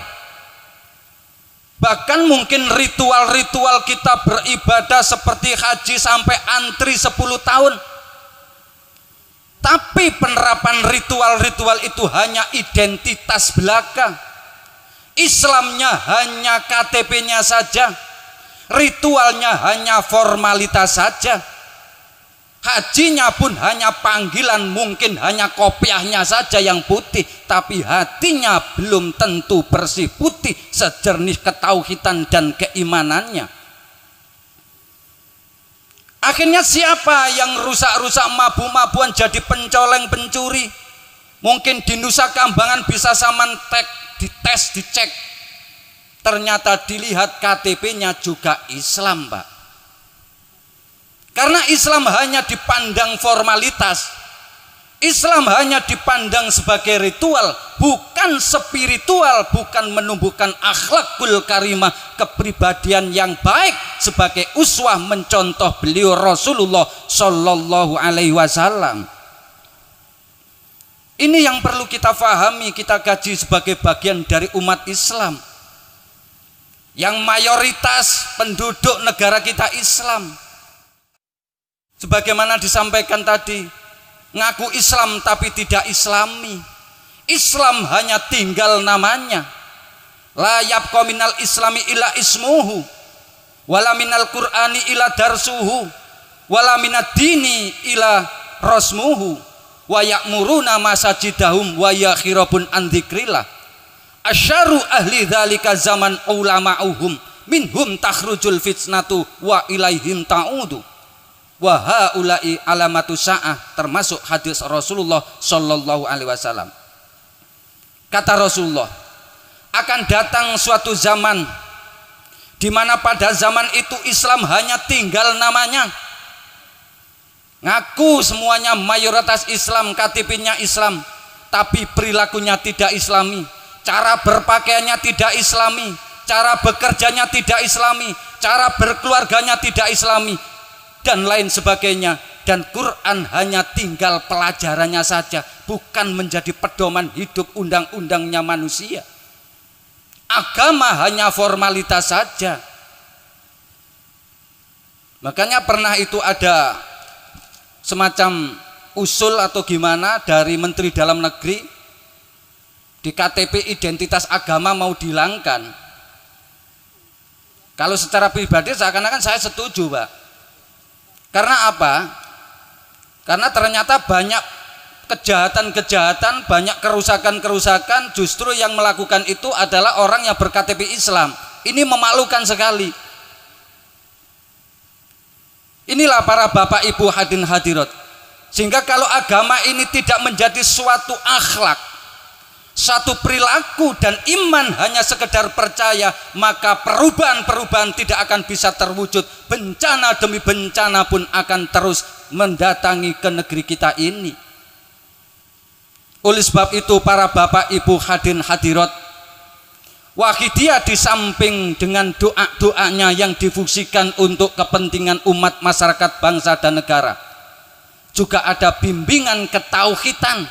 Bahkan mungkin ritual-ritual kita beribadah seperti haji sampai antri 10 tahun. Tapi penerapan ritual-ritual itu hanya identitas belaka. Islamnya hanya KTP-nya saja. Ritualnya hanya formalitas saja. Hajinya pun hanya panggilan, mungkin hanya kopiahnya saja yang putih, tapi hatinya belum tentu bersih putih sejernih ketauhidan dan keimanannya. Akhirnya siapa yang rusak-rusak mabu-mabuan jadi pencoleng, pencuri? Mungkin di Nusa Kambangan bisa samantek, dites, dicek, ternyata dilihat KTP-nya juga Islam, Pak. Karena Islam hanya dipandang formalitas, Islam hanya dipandang sebagai ritual, bukan spiritual, bukan menumbuhkan akhlakul karimah, kepribadian yang baik sebagai uswah mencontoh beliau Rasulullah Shallallahu Alaihi Wasallam. Ini yang perlu kita fahami, kita kaji sebagai bagian dari umat Islam yang mayoritas penduduk negara kita Islam. Sebagaimana disampaikan tadi, ngaku Islam tapi tidak islami. Islam hanya tinggal namanya. La yabqa minal islami ila ismuhu, wala minal qur'ani ila darsuhu, wala minad dini ila rasmuhu, wa ya'muruna masajidahum wa yakhirabun an dzikrillah. Asyaru ahli dzalika zaman ulama'uhum, minhum takhrujul fitnatu wa ilaihim ta'udu. Wa haula'i alamatu sa'ah, termasuk hadis Rasulullah Shallallahu Alaihi Wasallam. Kata Rasulullah, akan datang suatu zaman di mana pada zaman itu Islam hanya tinggal namanya. Ngaku semuanya mayoritas Islam, KTP-nya Islam, tapi perilakunya tidak Islami, cara berpakaiannya tidak Islami, cara bekerjanya tidak Islami, cara berkeluarganya tidak Islami, dan lain sebagainya. Dan Quran hanya tinggal pelajarannya saja, bukan menjadi pedoman hidup undang-undangnya manusia. Agama hanya formalitas saja. Makanya pernah itu ada semacam usul atau gimana dari Menteri Dalam Negeri, di KTP identitas agama mau dihilangkan. Kalau secara pribadi seakan-akan saya setuju, Pak. Karena apa? Karena ternyata banyak kejahatan-kejahatan, banyak kerusakan-kerusakan, justru yang melakukan itu adalah orang yang ber-KTP Islam. Ini memalukan sekali. Inilah para bapak ibu hadirin hadirat. Sehingga kalau agama ini tidak menjadi suatu akhlak, satu perilaku dan iman hanya sekedar percaya, maka perubahan-perubahan tidak akan bisa terwujud. Bencana demi bencana pun akan terus mendatangi ke negeri kita ini. Oleh sebab itu para bapak ibu hadirin hadirat, Wahidiyah di samping dengan doa-doanya yang difungsikan untuk kepentingan umat, masyarakat, bangsa dan negara, juga ada bimbingan ketauhidan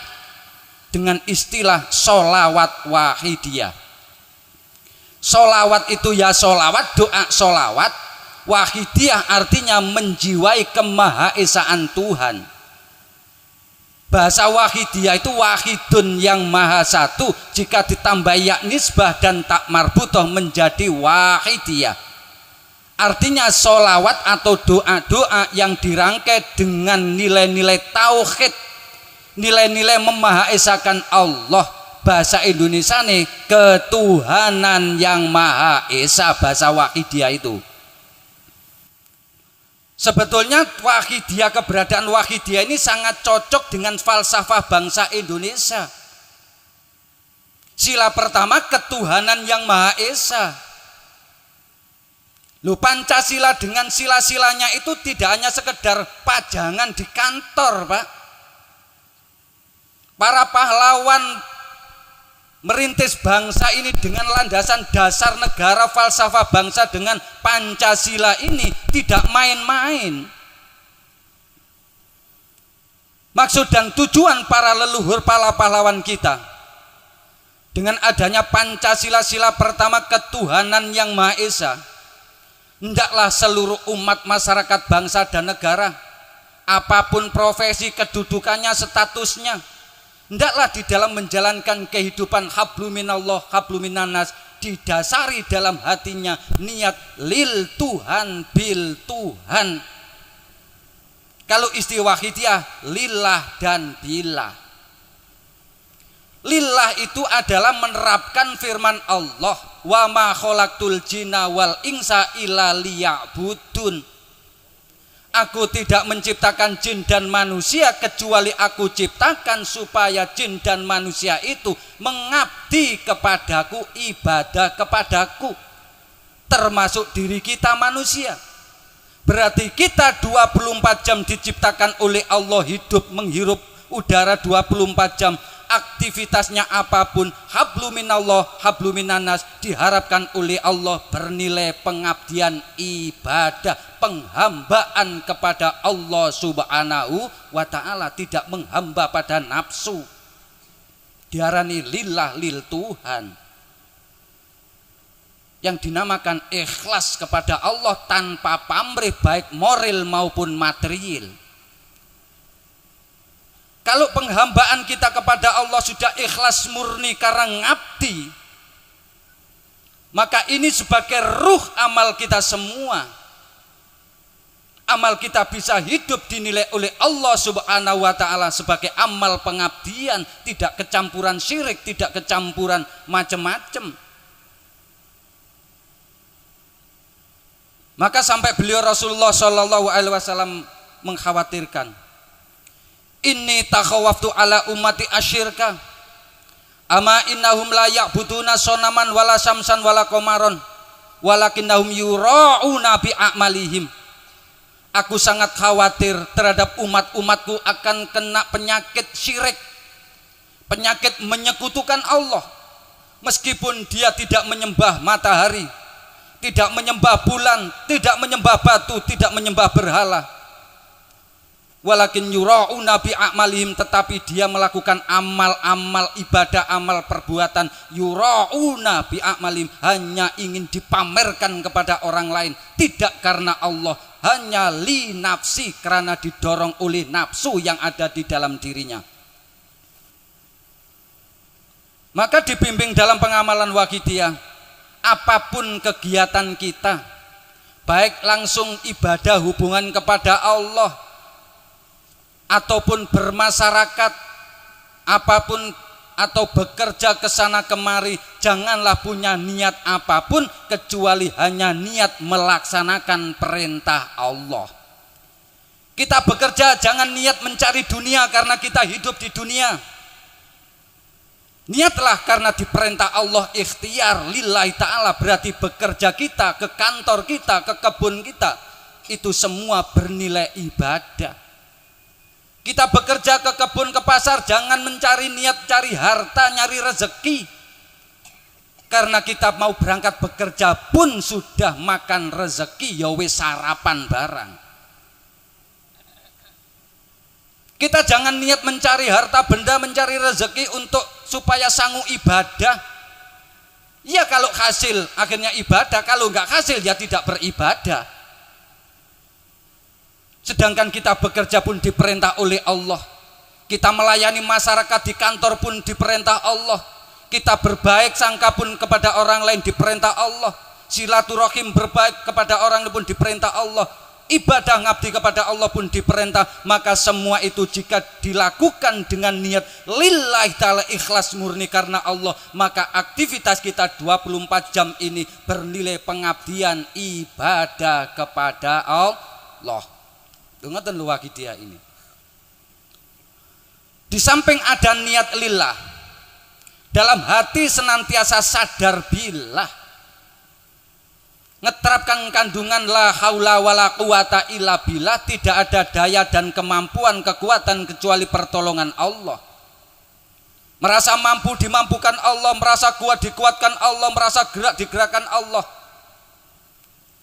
dengan istilah sholawat wahidiyah. Sholawat itu ya sholawat, doa sholawat. Wahidiyah artinya menjiwai kemahaesaan Tuhan. Bahasa wahidiyah itu wahidun yang maha satu, jika ditambah ya nisbah dan tak marbutoh menjadi wahidiyah. Artinya sholawat atau doa-doa yang dirangkai dengan nilai-nilai tauhid, nilai-nilai memahaesakan Allah. Bahasa Indonesia nih, ketuhanan yang maha esa, bahasa wahidiyah itu. Sebetulnya wahidiyah, keberadaan wahidiyah ini sangat cocok dengan falsafah bangsa Indonesia. Sila pertama, ketuhanan yang maha esa. Loh, Pancasila dengan sila-silanya itu tidak hanya sekedar pajangan di kantor, Pak. Para pahlawan merintis bangsa ini dengan landasan dasar negara, falsafah bangsa dengan Pancasila ini tidak main-main. Maksud dan tujuan para leluhur, para pahlawan kita dengan adanya Pancasila, sila pertama ketuhanan yang maha esa, hendaklah seluruh umat, masyarakat, bangsa dan negara, apapun profesi, kedudukannya, statusnya, hendaklah di dalam menjalankan kehidupan habluminallah, habluminanas, didasari dalam hatinya niat lil Tuhan, bil Tuhan. Kalau istilah wahidiyah, lillah dan billah. Lillah itu adalah menerapkan firman Allah, wa ma khalaqtul jinna wal insa illa liya'budun. Aku tidak menciptakan jin dan manusia kecuali aku ciptakan supaya jin dan manusia itu mengabdi kepadaku, ibadah kepadaku, termasuk diri kita manusia. Berarti kita 24 jam diciptakan oleh Allah, hidup menghirup udara 24 jam. Aktivitasnya apapun, habluminallah, habluminanas, diharapkan oleh Allah bernilai pengabdian, ibadah, penghambaan kepada Allah subhanahu wa ta'ala, tidak menghamba pada nafsu. Diarani lillah, lil Tuhan, yang dinamakan ikhlas kepada Allah tanpa pamrih baik moral maupun material. Kalau penghambaan kita kepada Allah sudah ikhlas murni karena ngabdi, maka ini sebagai ruh amal kita semua. Amal kita bisa hidup dinilai oleh Allah subhanahu wa ta'ala sebagai amal pengabdian, tidak kecampuran syirik, tidak kecampuran macam-macam. Maka sampai beliau Rasulullah SAW mengkhawatirkan, inni takhawaftu ala ummati asyirka ama innahum la ya'buduna sonaman wala samsan wala komaron walakinnahum yura'una bi a'malihim. Aku sangat khawatir terhadap umat-umatku akan kena penyakit syirik, penyakit menyekutukan Allah, meskipun dia tidak menyembah matahari, tidak menyembah bulan, tidak menyembah batu, tidak menyembah berhala. Walakin yura'una bi a'malihim, tetapi dia melakukan amal-amal ibadah, amal perbuatan, yura'una bi a'malihim, hanya ingin dipamerkan kepada orang lain, tidak karena Allah, hanya li nafsi, karena didorong oleh nafsu yang ada di dalam dirinya. Maka dibimbing dalam pengamalan waqidiyah, apapun kegiatan kita, baik langsung ibadah hubungan kepada Allah ataupun bermasyarakat, apapun atau bekerja ke sana kemari, janganlah punya niat apapun kecuali hanya niat melaksanakan perintah Allah. Kita bekerja jangan niat mencari dunia karena kita hidup di dunia. Niatlah karena diperintah Allah, ikhtiar lillahi ta'ala, berarti bekerja kita, ke kantor kita, ke kebun kita, itu semua bernilai ibadah. Kita bekerja ke kebun, ke pasar, jangan mencari niat cari harta, nyari rezeki. Karena kita mau berangkat bekerja pun sudah makan rezeki, ya wis sarapan barang. Kita jangan niat mencari harta benda, mencari rezeki untuk supaya sanggup ibadah. Ya kalau hasil akhirnya ibadah, kalau enggak hasil ya tidak beribadah. Sedangkan kita bekerja pun diperintah oleh Allah. Kita melayani masyarakat di kantor pun diperintah Allah. Kita berbaik sangka pun kepada orang lain diperintah Allah. Silaturahim berbaik kepada orang lain pun diperintah Allah. Ibadah ngabdi kepada Allah pun diperintah. Maka semua itu jika dilakukan dengan niat lillahi ta'ala, ikhlas murni karena Allah, maka aktivitas kita 24 jam ini bernilai pengabdian ibadah kepada Allah. Dengarkan lu waqidiyah ini. Di samping ada niat lillah, dalam hati senantiasa sadar billah, ngeterapkan kandungan la haula wala quwata illa billah, tidak ada daya dan kemampuan kekuatan kecuali pertolongan Allah. Merasa mampu dimampukan Allah, merasa kuat dikuatkan Allah, merasa gerak digerakkan Allah.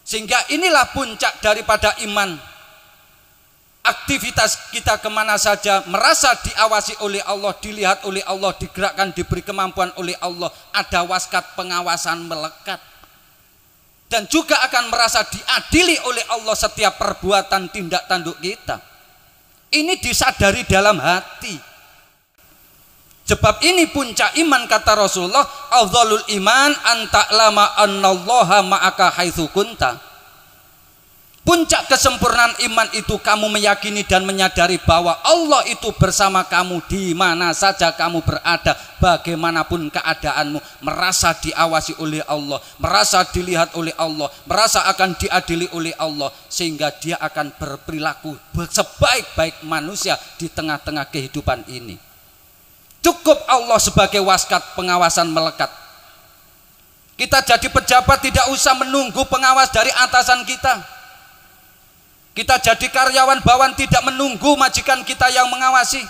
Sehingga inilah puncak daripada iman. Aktivitas kita kemana saja merasa diawasi oleh Allah, dilihat oleh Allah, digerakkan, diberi kemampuan oleh Allah, ada waskat pengawasan melekat. Dan juga akan merasa diadili oleh Allah setiap perbuatan tindak tanduk kita. Ini disadari dalam hati. Sebab ini puncak iman, kata Rasulullah, afdhalul iman an ta'lama annallaha ma'aka haitsu kunta. Puncak kesempurnaan iman itu kamu meyakini dan menyadari bahwa Allah itu bersama kamu di mana saja kamu berada, bagaimanapun keadaanmu, merasa diawasi oleh Allah, merasa dilihat oleh Allah, merasa akan diadili oleh Allah, sehingga dia akan berperilaku sebaik-baik manusia di tengah-tengah kehidupan ini. Cukup Allah sebagai waskat pengawasan melekat. Kita jadi pejabat tidak usah menunggu pengawas dari atasan kita. Kita jadi karyawan bawahan tidak menunggu majikan kita yang mengawasi.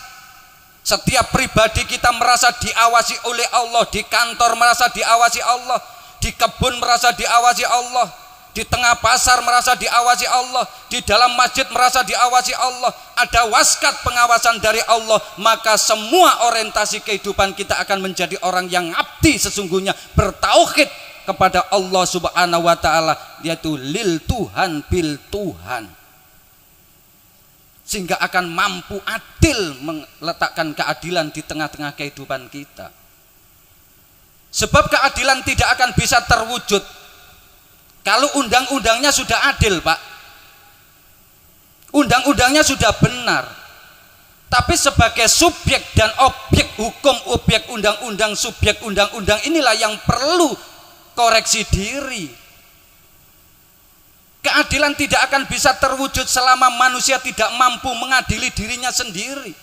Setiap pribadi kita merasa diawasi oleh Allah, di kantor merasa diawasi Allah, di kebun merasa diawasi Allah, di tengah pasar merasa diawasi Allah, di dalam masjid merasa diawasi Allah. Ada waskat pengawasan dari Allah, maka semua orientasi kehidupan kita akan menjadi orang yang abdi sesungguhnya, bertauhid kepada Allah Subhanahu wa taala, yaitu lil Tuhan bil Tuhan. Sehingga akan mampu adil meletakkan keadilan di tengah-tengah kehidupan kita. Sebab keadilan tidak akan bisa terwujud kalau undang-undangnya sudah adil, Pak. Undang-undangnya sudah benar. Tapi sebagai subjek dan objek hukum, objek undang-undang, subjek undang-undang inilah yang perlu koreksi diri. Keadilan tidak akan bisa terwujud selama manusia tidak mampu mengadili dirinya sendiri.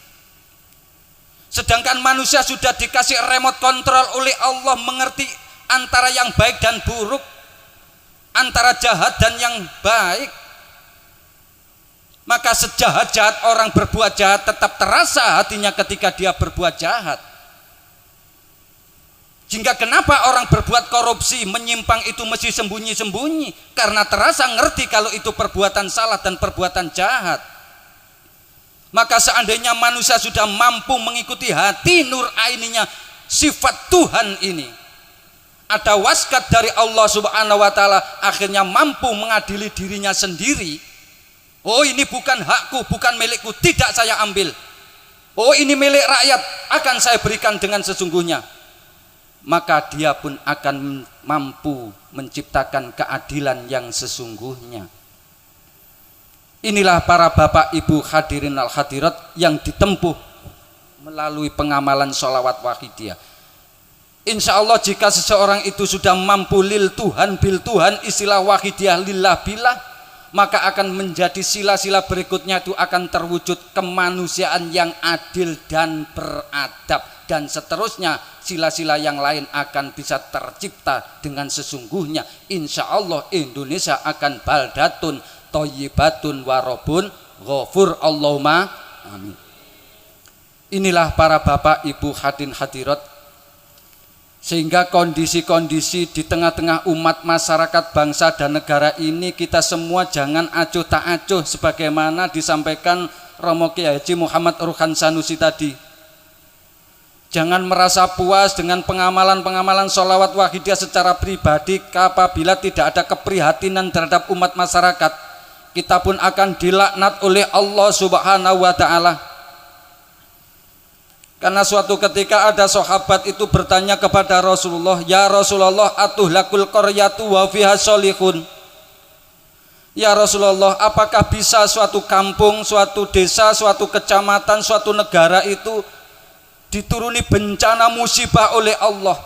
Sedangkan manusia sudah dikasih remote control oleh Allah, mengerti antara yang baik dan buruk, antara jahat dan yang baik. Maka sejahat-jahat orang berbuat jahat tetap terasa hatinya ketika dia berbuat jahat. Sehingga kenapa orang berbuat korupsi, menyimpang itu mesti sembunyi-sembunyi, karena terasa ngerti kalau itu perbuatan salah dan perbuatan jahat. Maka seandainya manusia sudah mampu mengikuti hati nur aininya, sifat Tuhan ini, ada waskat dari Allah Subhanahu wa taala, akhirnya mampu mengadili dirinya sendiri, Oh, ini bukan hakku, bukan milikku, tidak saya ambil. Oh, ini milik rakyat, akan saya berikan dengan sesungguhnya. Maka dia pun akan mampu menciptakan keadilan yang sesungguhnya. Inilah para bapak ibu hadirin al hadirat yang ditempuh melalui pengamalan sholawat wahidiyah. Insya Allah jika seseorang itu sudah mampu lil Tuhan bil Tuhan, istilah wahidiyah lillah billah, maka akan menjadi sila-sila berikutnya itu akan terwujud kemanusiaan yang adil dan beradab, dan seterusnya sila-sila yang lain akan bisa tercipta dengan sesungguhnya. Insya Allah Indonesia akan baldatun thayyibatun warobun ghafur. Allahumma amin. Inilah para bapak ibu hadirin hadirat, sehingga kondisi-kondisi di tengah-tengah umat masyarakat bangsa dan negara ini kita semua jangan acuh tak acuh sebagaimana disampaikan Romo Kiai Haji Muhammad Ruhan Sanusi tadi. Jangan merasa puas dengan pengamalan-pengamalan sholawat wahidiyah secara pribadi apabila tidak ada keprihatinan terhadap umat masyarakat. Kita pun akan dilaknat oleh Allah Subhanahu wa ta'ala. Karena suatu ketika ada sahabat itu bertanya kepada Rasulullah, "Ya Rasulullah, atuhlakul qaryatu wa fiha sholihun?" Ya Rasulullah, apakah bisa suatu kampung, suatu desa, suatu kecamatan, suatu negara itu dituruni bencana musibah oleh Allah,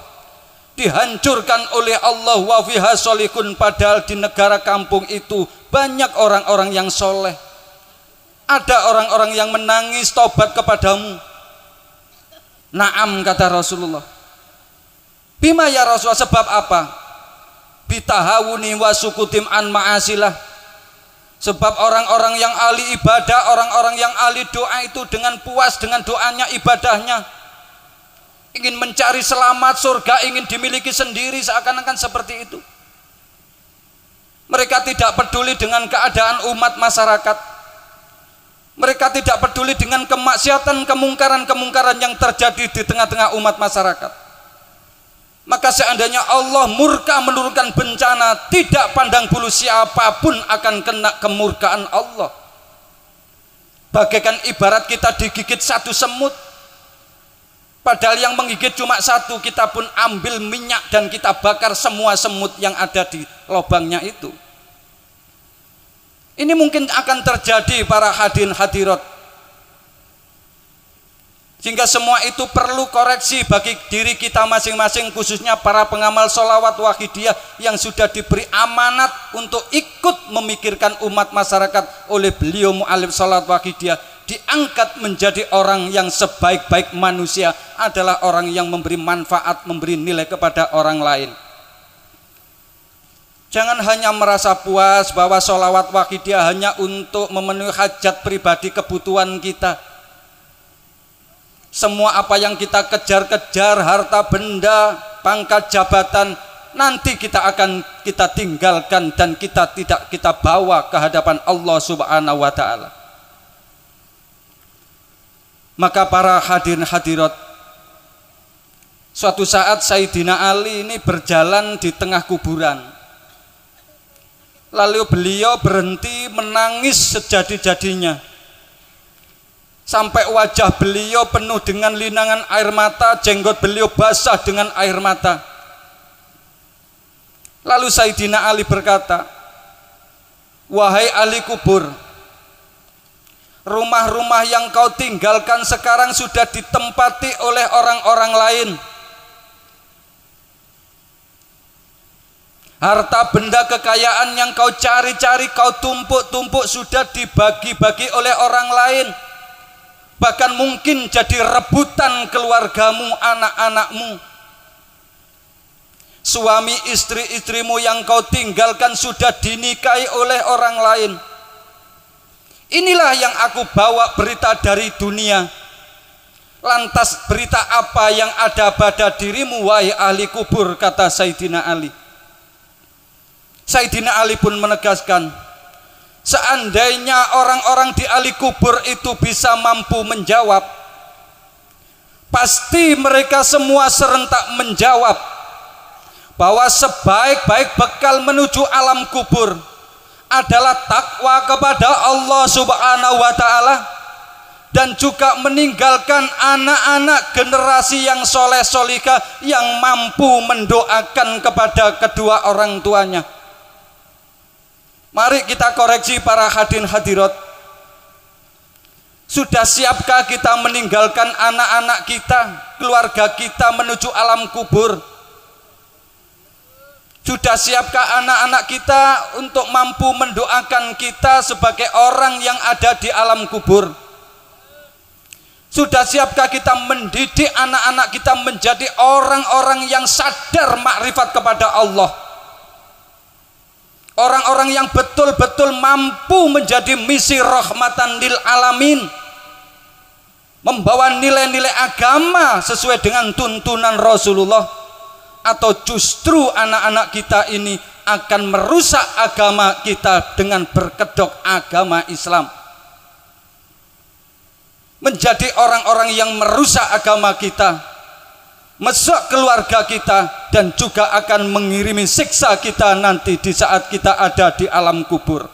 dihancurkan oleh Allah, wa fiha sholihun, padahal di negara kampung itu banyak orang-orang yang soleh, ada orang-orang yang menangis tobat kepadamu? Naam, kata Rasulullah. Bima ya Rasulullah, sebab apa? Bitahawuni wa sukutim an ma'asilah. Sebab orang-orang yang ahli ibadah, orang-orang yang ahli doa itu dengan puas dengan doanya, ibadahnya, ingin mencari selamat surga, ingin dimiliki sendiri, seakan-akan seperti itu. Mereka tidak peduli dengan keadaan umat masyarakat. Mereka tidak peduli dengan kemaksiatan, kemungkaran-kemungkaran yang terjadi di tengah-tengah umat masyarakat. Maka seandainya Allah murka menurunkan bencana, tidak pandang bulu siapapun akan kena kemurkaan Allah. Bagaikan ibarat kita digigit satu semut, padahal yang menggigit cuma satu, kita pun ambil minyak dan kita bakar semua semut yang ada di lubangnya itu. Ini mungkin akan terjadi para hadirin hadirat, sehingga semua itu perlu koreksi bagi diri kita masing-masing, khususnya para pengamal sholawat wahidiyah yang sudah diberi amanat untuk ikut memikirkan umat masyarakat oleh beliau mu'alif sholawat wahidiyah, diangkat menjadi orang yang sebaik-baik manusia adalah orang yang memberi manfaat, memberi nilai kepada orang lain. Jangan hanya merasa puas bahwa sholawat wahidiyah hanya untuk memenuhi hajat pribadi, kebutuhan kita. Semua apa yang kita kejar-kejar, harta benda, pangkat jabatan, nanti kita tinggalkan dan tidak kita bawa ke hadapan Allah Subhanahu wa ta'ala. Maka para hadirin hadirat, suatu saat Sayyidina Ali ini berjalan di tengah kuburan. Lalu beliau berhenti menangis sejadi-jadinya, sampai wajah beliau penuh dengan linangan air mata, jenggot beliau basah dengan air mata. Lalu Sayyidina Ali berkata, "Wahai ahli kubur, rumah-rumah yang kau tinggalkan sekarang sudah ditempati oleh orang-orang lain. Harta benda kekayaan yang kau cari-cari, kau tumpuk-tumpuk sudah dibagi-bagi oleh orang lain. Bahkan mungkin jadi rebutan keluargamu, anak-anakmu. Suami istri-istrimu yang kau tinggalkan sudah dinikahi oleh orang lain. Inilah yang aku bawa berita dari dunia. Lantas berita apa yang ada pada dirimu, wahai ahli kubur?" kata Sayyidina Ali. Sayyidina Ali pun menegaskan, seandainya orang-orang di ahli kubur itu bisa mampu menjawab, pasti mereka semua serentak menjawab bahwa sebaik-baik bekal menuju alam kubur adalah takwa kepada Allah Subhanahu wa taala dan juga meninggalkan anak-anak generasi yang soleh solihah yang mampu mendoakan kepada kedua orang tuanya. Mari kita koreksi para hadirin hadirat. Sudah siapkah kita meninggalkan anak-anak kita, keluarga kita menuju alam kubur? Sudah siapkah anak-anak kita untuk mampu mendoakan kita sebagai orang yang ada di alam kubur? Sudah siapkah kita mendidik anak-anak kita menjadi orang-orang yang sadar makrifat kepada Allah? Orang-orang yang betul-betul mampu menjadi misi rahmatan lil alamin, membawa nilai-nilai agama sesuai dengan tuntunan Rasulullah. Atau justru anak-anak kita ini akan merusak agama kita dengan berkedok agama Islam, menjadi orang-orang yang merusak agama kita, merusak keluarga kita, dan juga akan mengirimi siksa kita nanti di saat kita ada di alam kubur.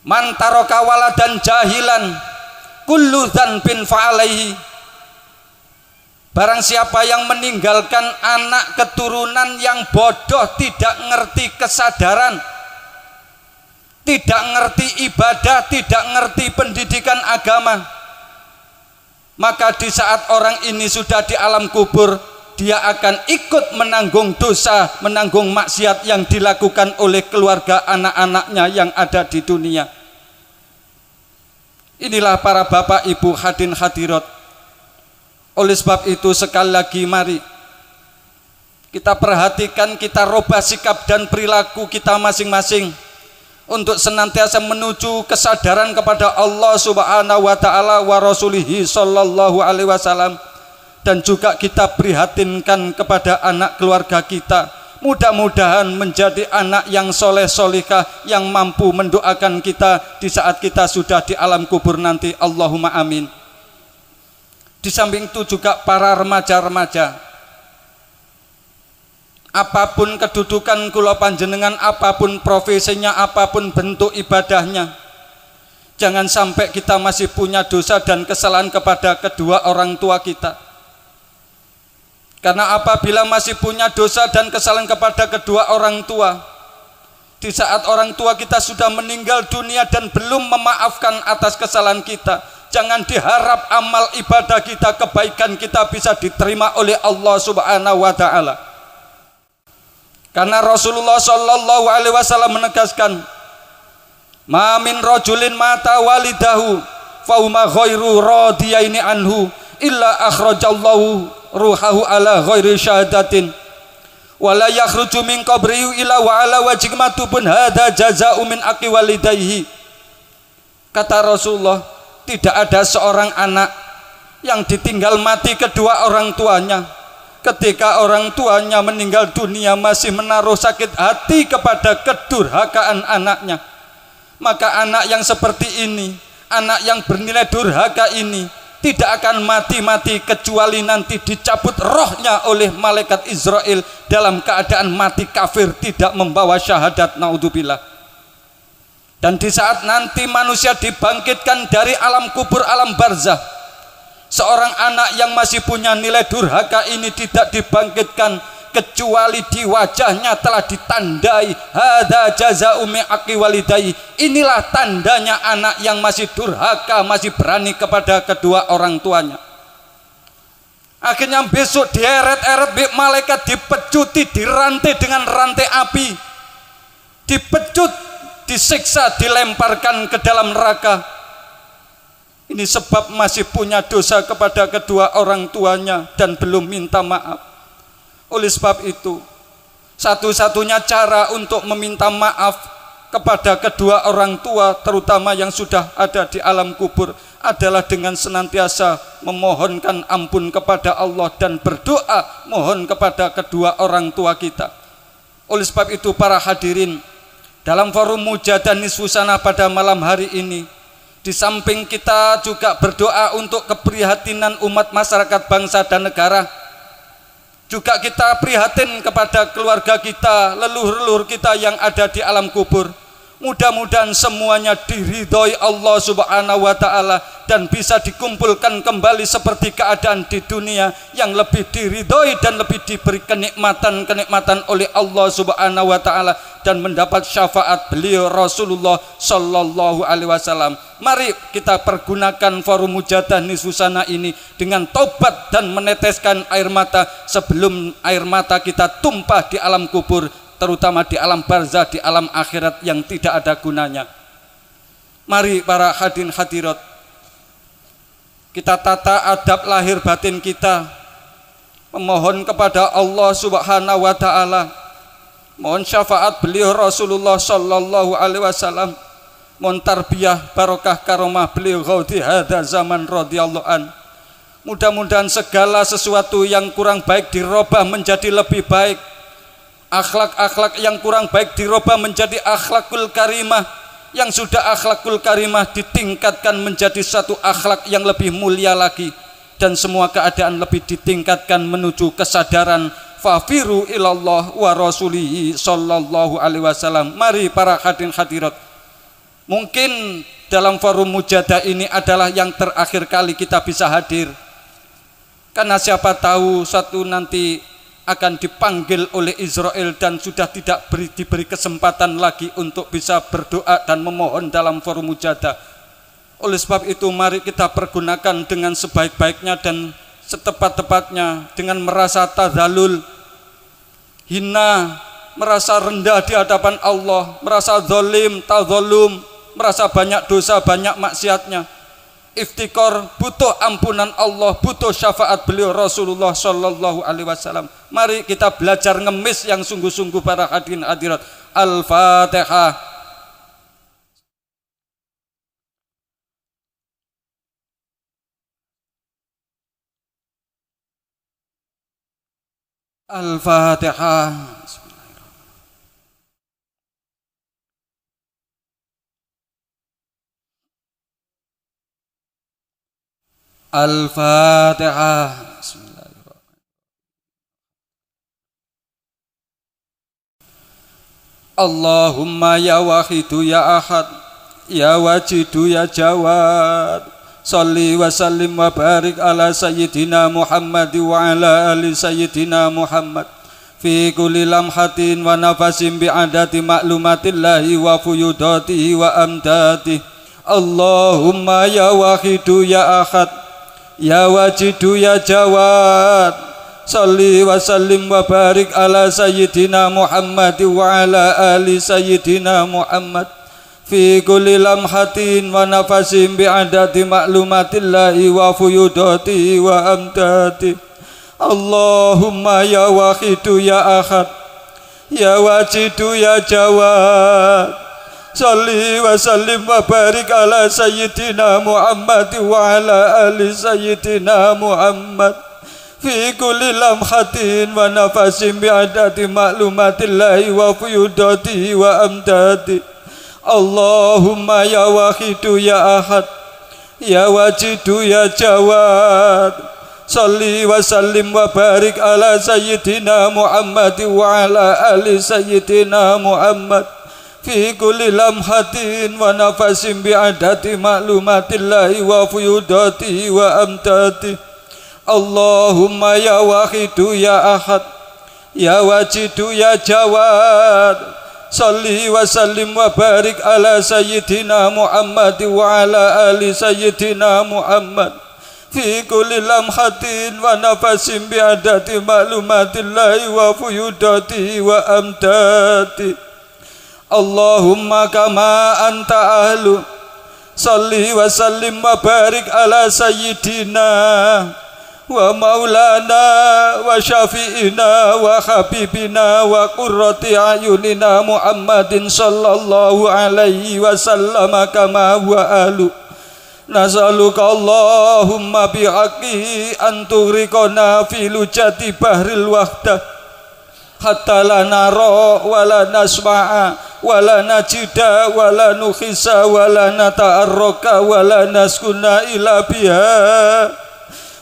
Man taraka waladan jahilan kullu dzanbin fa'alaihi. Barang siapa yang meninggalkan anak keturunan yang bodoh, tidak ngerti kesadaran, tidak ngerti ibadah, tidak ngerti pendidikan agama, maka di saat orang ini sudah di alam kubur, dia akan ikut menanggung dosa, menanggung maksiat yang dilakukan oleh keluarga anak-anaknya yang ada di dunia. Inilah para bapak ibu hadirin hadirat. Oleh sebab itu sekali lagi mari kita perhatikan, kita rubah sikap dan perilaku kita masing-masing untuk senantiasa menuju kesadaran kepada Allah Subhanahu wa taala wa rasulihi sallallahu alaihi wasallam, dan juga kita prihatinkan kepada anak keluarga kita. Mudah-mudahan menjadi anak yang soleh solihah yang mampu mendoakan kita di saat kita sudah di alam kubur nanti. Allahumma amin. Di samping itu juga para remaja-remaja, apapun kedudukan kula panjenengan, apapun profesinya, apapun bentuk ibadahnya, jangan sampai kita masih punya dosa dan kesalahan kepada kedua orang tua kita. Karena apabila masih punya dosa dan kesalahan kepada kedua orang tua, di saat orang tua kita sudah meninggal dunia dan belum memaafkan atas kesalahan kita, jangan diharap amal ibadah kita, kebaikan kita bisa diterima oleh Allah Subhanahu wa taala. Karena Rasulullah sallallahu alaihi wasallam menegaskan, "Ma min rajulin mata walidahu fa huma ghairu radiyaini anhu illa akhrajallahu ruhahu ala ghairi syahadatin wa la yakhruju min qabrihi illa wa ala wajhi matubun hadza jazaa'u min aqi walidayhi." Kata Rasulullah, tidak ada seorang anak yang ditinggal mati kedua orang tuanya, ketika orang tuanya meninggal dunia masih menaruh sakit hati kepada kedurhakaan anaknya. Maka anak yang seperti ini, anak yang bernilai durhaka ini, tidak akan mati-mati kecuali nanti dicabut rohnya oleh malaikat Israel dalam keadaan mati kafir, tidak membawa syahadat, naudzubillah. Dan di saat nanti manusia dibangkitkan dari alam kubur, alam barzah, seorang anak yang masih punya nilai durhaka ini tidak dibangkitkan kecuali di wajahnya telah ditandai hadza jazaa'u min aqi walidayhi. Inilah tandanya anak yang masih durhaka, masih berani kepada kedua orang tuanya. Akhirnya besok dieret-eret malaikat, dipecuti, dirantai dengan rantai api, dipecut, disiksa, dilemparkan ke dalam neraka. Ini sebab masih punya dosa kepada kedua orang tuanya dan belum minta maaf. Oleh sebab itu, satu-satunya cara untuk meminta maaf kepada kedua orang tua, terutama yang sudah ada di alam kubur, adalah dengan senantiasa memohonkan ampun kepada Allah dan berdoa mohon kepada kedua orang tua kita. Oleh sebab itu para hadirin, dalam forum Mujadah Nisfu Sanah pada malam hari ini, di samping kita juga berdoa untuk keprihatinan umat masyarakat bangsa dan negara, juga kita prihatin kepada keluarga kita, leluhur-leluhur kita yang ada di alam kubur. Mudah-mudahan semuanya diridhoi Allah Subhanahu wa taala dan bisa dikumpulkan kembali seperti keadaan di dunia yang lebih diridhoi dan lebih diberi kenikmatan-kenikmatan oleh Allah Subhanahu wa taala dan mendapat syafaat beliau Rasulullah sallallahu alaihi wasallam. Mari kita pergunakan forum mujadah Nisfusana ini dengan tobat dan meneteskan air mata sebelum air mata kita tumpah di alam kubur, terutama di alam barzah, di alam akhirat yang tidak ada gunanya. Mari para hadirin hadirat, kita tata adab lahir batin kita, memohon kepada Allah Subhanahu wa taala, mohon syafaat beliau Rasulullah sallallahu alaihi wasallam, mohon tarbiyah barokah karomah beliau ghaudi hadza zaman radhiyallahu an. Mudah-mudahan segala sesuatu yang kurang baik dirubah menjadi lebih baik, akhlak-akhlak yang kurang baik dirubah menjadi akhlakul karimah, yang sudah akhlakul karimah ditingkatkan menjadi satu akhlak yang lebih mulia lagi, dan semua keadaan lebih ditingkatkan menuju kesadaran fafiru ilallah wa rasulihi sallallahu alaihi wasallam. Mari para hadirin hadirat, mungkin dalam forum mujadah ini adalah yang terakhir kali kita bisa hadir, karena siapa tahu suatu nanti akan dipanggil oleh Israel dan sudah tidak diberi kesempatan lagi untuk bisa berdoa dan memohon dalam forum mujadah. Oleh sebab itu mari kita pergunakan dengan sebaik-baiknya dan setepat-tepatnya, dengan merasa tadzalul, hina, merasa rendah di hadapan Allah, merasa zalim, tadzalum, merasa banyak dosa, banyak maksiatnya, iftikor, butuh ampunan Allah, butuh syafaat beliau Rasulullah sallallahu alaihi wasallam. Mari kita belajar ngemis yang sungguh-sungguh para hadirin hadirat. Al-Fatihah. Al-Fatihah. Al-Fatihah. Allahumma ya wahidu ya ahad, ya wajidu ya jawad, salli wa sallim wa barik ala sayyidina Muhammad wa ala ali sayyidina Muhammad fi kulli lamhatin wa nafasin bi'adati ma'lumatillahi wa fuyudatihi wa amdatihi. Allahumma ya wahidu ya ahad, ya wajidu ya jawad, salli wa sallim wa barik ala sayyidina Muhammad wa ala ali sayyidina Muhammad fi kulli lamhatin wa nafasin bi'adati ma'lumatillahi wa fuyudatihi wa amdati. Allahumma ya wahidu ya ahad, ya wajidu ya jawad, salli wa sallim wa barik ala sayyidina Muhammad wa ala ali sayyidina Muhammad fi kulli lamhatin wa nafasin bi'adati ma'lumatillahi wa fuyudatihi wa amdati. Allahumma ya wahidu ya ahad, ya wajidu ya jawad, salli wa sallim wa barik ala sayyidina Muhammad wa ala ali sayyidina Muhammad fi kulli lamhatin wa nafasin bi'adati ma'lumatillahi wa fuyudatihi wa amdati. Allahumma ya wahidu ya ahad, ya wajidu ya jawad, salli wa sallim wa barik ala sayyidina Muhammad wa ala ali sayyidina Muhammad fi kulli lamhatin wa nafasin bi'adati ma'lumatillahi wa fuyudatihi wa amdati. Allahumma kama anta ahlu, salli wa sallim wa barik ala sayyidina wa maulana wa syafi'ina wa habibina wa qurrati ayunina Muhammadin sallallahu alaihi wasallam kama huwa ahlu. Nas'aluka Allahumma bihaqqi an tughriqana fi lujati bahril wahdah hatta la nara wa la nasma'a wa la najida wa la nukhisa wa la nata'arraka wa la naskuna ila biha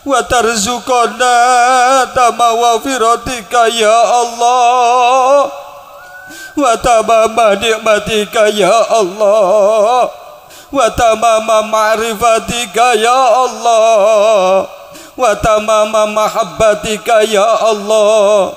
wa tarzuqana tamawa firatika ya Allah wa tamama nikmatika ya Allah, wa tamama ma'rifatika ya Allah, wa tamama mahabbatika ya Allah,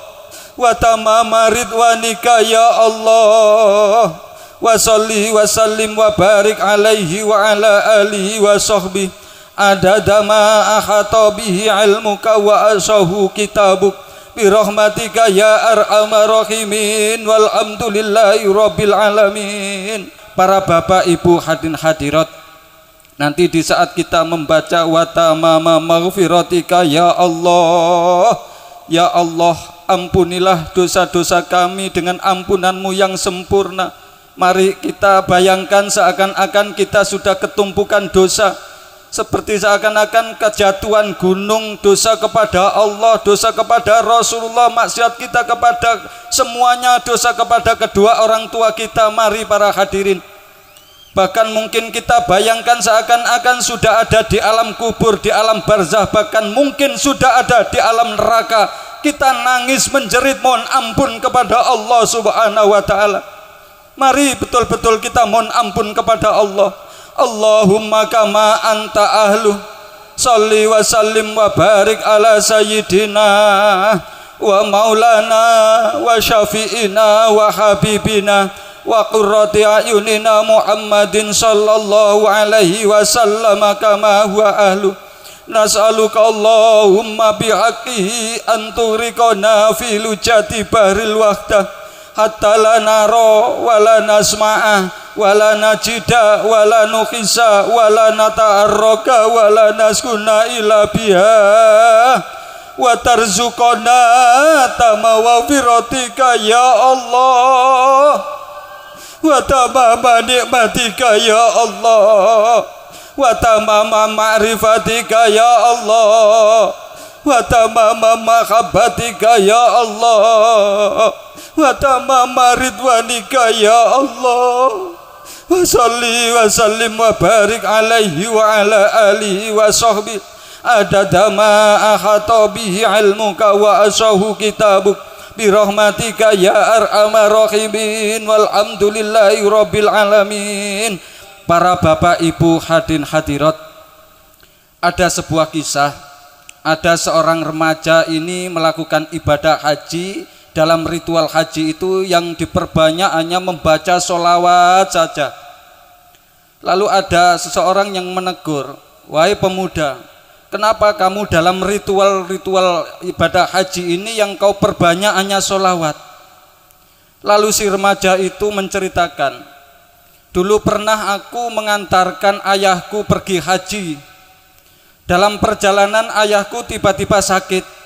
wa tamama ridwanika ya Allah, wa salli wa sallim wa barik alaihi wa ala alihi wa sahbihi adada ma ahata bihi ilmuka wa asahu kitabuk birahmatika ya arhamar rahimin walhamdulillahi rabbil alamin. Para bapak ibu hadirin hadirat, nanti di saat kita membaca wa tamama maghfiratika ya Allah, ya Allah, ampunilah dosa-dosa kami dengan ampunanmu yang sempurna. Mari kita bayangkan seakan-akan kita sudah ketumpukan dosa, seperti seakan-akan kejatuhan gunung, dosa kepada Allah, dosa kepada Rasulullah, maksiat kita kepada semuanya, dosa kepada kedua orang tua kita. Mari para hadirin, bahkan mungkin kita bayangkan seakan-akan sudah ada di alam kubur, di alam barzah, bahkan mungkin sudah ada di alam neraka. Kita nangis menjerit mohon ampun kepada Allah Subhanahu wa ta'ala. Mari betul-betul kita mohon ampun kepada Allah. Allahumma kama anta ahlu, salli wa sallim wa barik ala sayyidina wa maulana wa syafi'ina wa habibina wa qurrati ayunina Muhammadin sallallahu alaihi wasallam kama huwa ahlu. Nas'aluka Allahumma bihaqqihi anturiqana fi lujati bahril wahdah hatta la nara wa la nasma'a wa la najida wa la nukhisa wa la nata'arraka wa la naskuna ila biha wa tarzuqana tamawafiratika ya Allah, wa tamama nikmatika ya Allah, wa tamama ma'rifatika ya Allah, wa tamama mahabbatika ya Allah, wa tamama ridwanika ya Allah, wa salli wa sallim wa barik alaihi wa ala alihi wa sahbihi adada ma ahata bihi ilmuka wa asahu kitabuk birahmatika ya arhamar rahimin walhamdulillahi rabbil alamin. Para bapak ibu hadirin hadirat, ada sebuah kisah. Ada seorang remaja ini melakukan ibadah haji. Dalam ritual haji itu yang diperbanyak hanya membaca sholawat saja. Lalu ada seseorang yang menegur, wahai pemuda, kenapa kamu dalam ritual ibadah haji ini yang kau perbanyak hanya sholawat? Lalu si remaja itu menceritakan, dulu pernah aku mengantarkan ayahku pergi haji. Dalam perjalanan ayahku tiba-tiba sakit.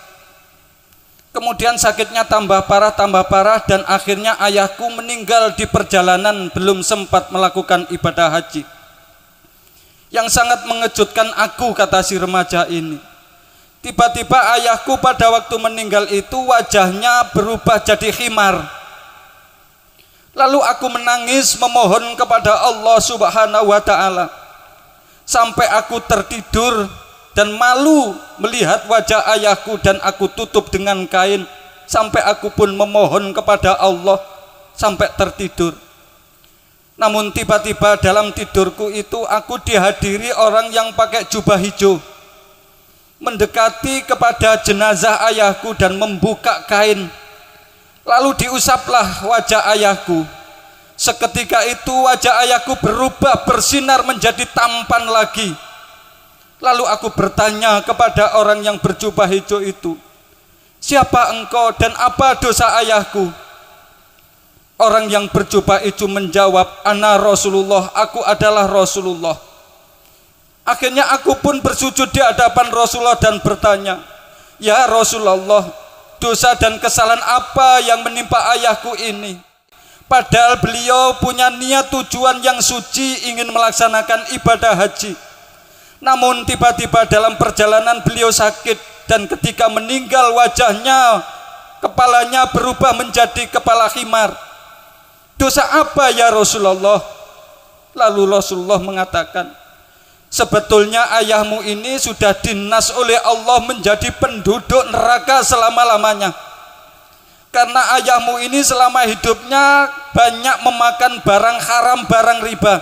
Kemudian sakitnya tambah parah dan akhirnya ayahku meninggal di perjalanan, belum sempat melakukan ibadah haji. Yang sangat mengejutkan aku, kata si remaja ini, tiba-tiba ayahku pada waktu meninggal itu wajahnya berubah jadi khimar. Lalu aku menangis memohon kepada Allah Subhanahu wa ta'ala, sampai aku tertidur dan malu melihat wajah ayahku, dan aku tutup dengan kain sampai aku pun memohon kepada Allah sampai tertidur. Namun tiba-tiba dalam tidurku itu aku dihadiri orang yang pakai jubah hijau, mendekati kepada jenazah ayahku dan membuka kain. Lalu diusaplah wajah ayahku. Seketika itu wajah ayahku berubah, bersinar menjadi tampan lagi. Lalu aku bertanya kepada orang yang berjubah hijau itu, siapa engkau dan apa dosa ayahku? Orang yang berjubah hijau menjawab, ana Rasulullah, aku adalah Rasulullah. Akhirnya aku pun bersujud di hadapan Rasulullah dan bertanya, ya Rasulullah, dosa dan kesalahan apa yang menimpa ayahku ini? Padahal beliau punya niat tujuan yang suci, ingin melaksanakan ibadah haji. Namun tiba-tiba dalam perjalanan beliau sakit, dan ketika meninggal wajahnya, kepalanya berubah menjadi kepala khimar. Dosa apa ya Rasulullah? Lalu Rasulullah mengatakan, sebetulnya ayahmu ini sudah dinas oleh Allah menjadi penduduk neraka selama-lamanya. Karena ayahmu ini selama hidupnya banyak memakan barang haram, barang riba.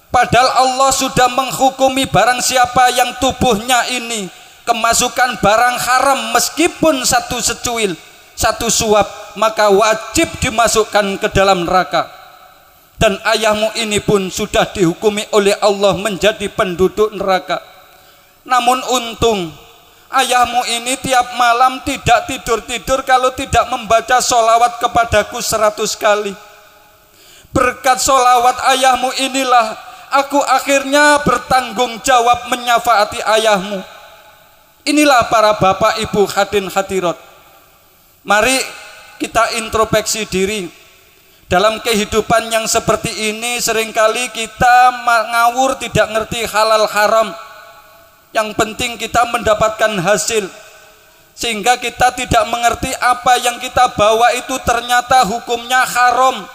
Padahal Allah sudah menghukumi barang siapa yang tubuhnya ini kemasukan barang haram meskipun satu secuil, satu suap, maka wajib dimasukkan ke dalam neraka. Dan ayahmu ini pun sudah dihukumi oleh Allah menjadi penduduk neraka. Namun untung ayahmu ini tiap malam tidak tidur-tidur kalau tidak membaca sholawat kepadaku 100 kali. Berkat sholawat ayahmu inilah aku akhirnya bertanggung jawab menyafaati ayahmu. Inilah para bapak ibu hadirin hadirat. Mari kita introspeksi diri. Dalam kehidupan yang seperti ini seringkali kita ngawur, tidak ngerti halal haram. Yang penting kita mendapatkan hasil, sehingga kita tidak mengerti apa yang kita bawa itu ternyata hukumnya haram.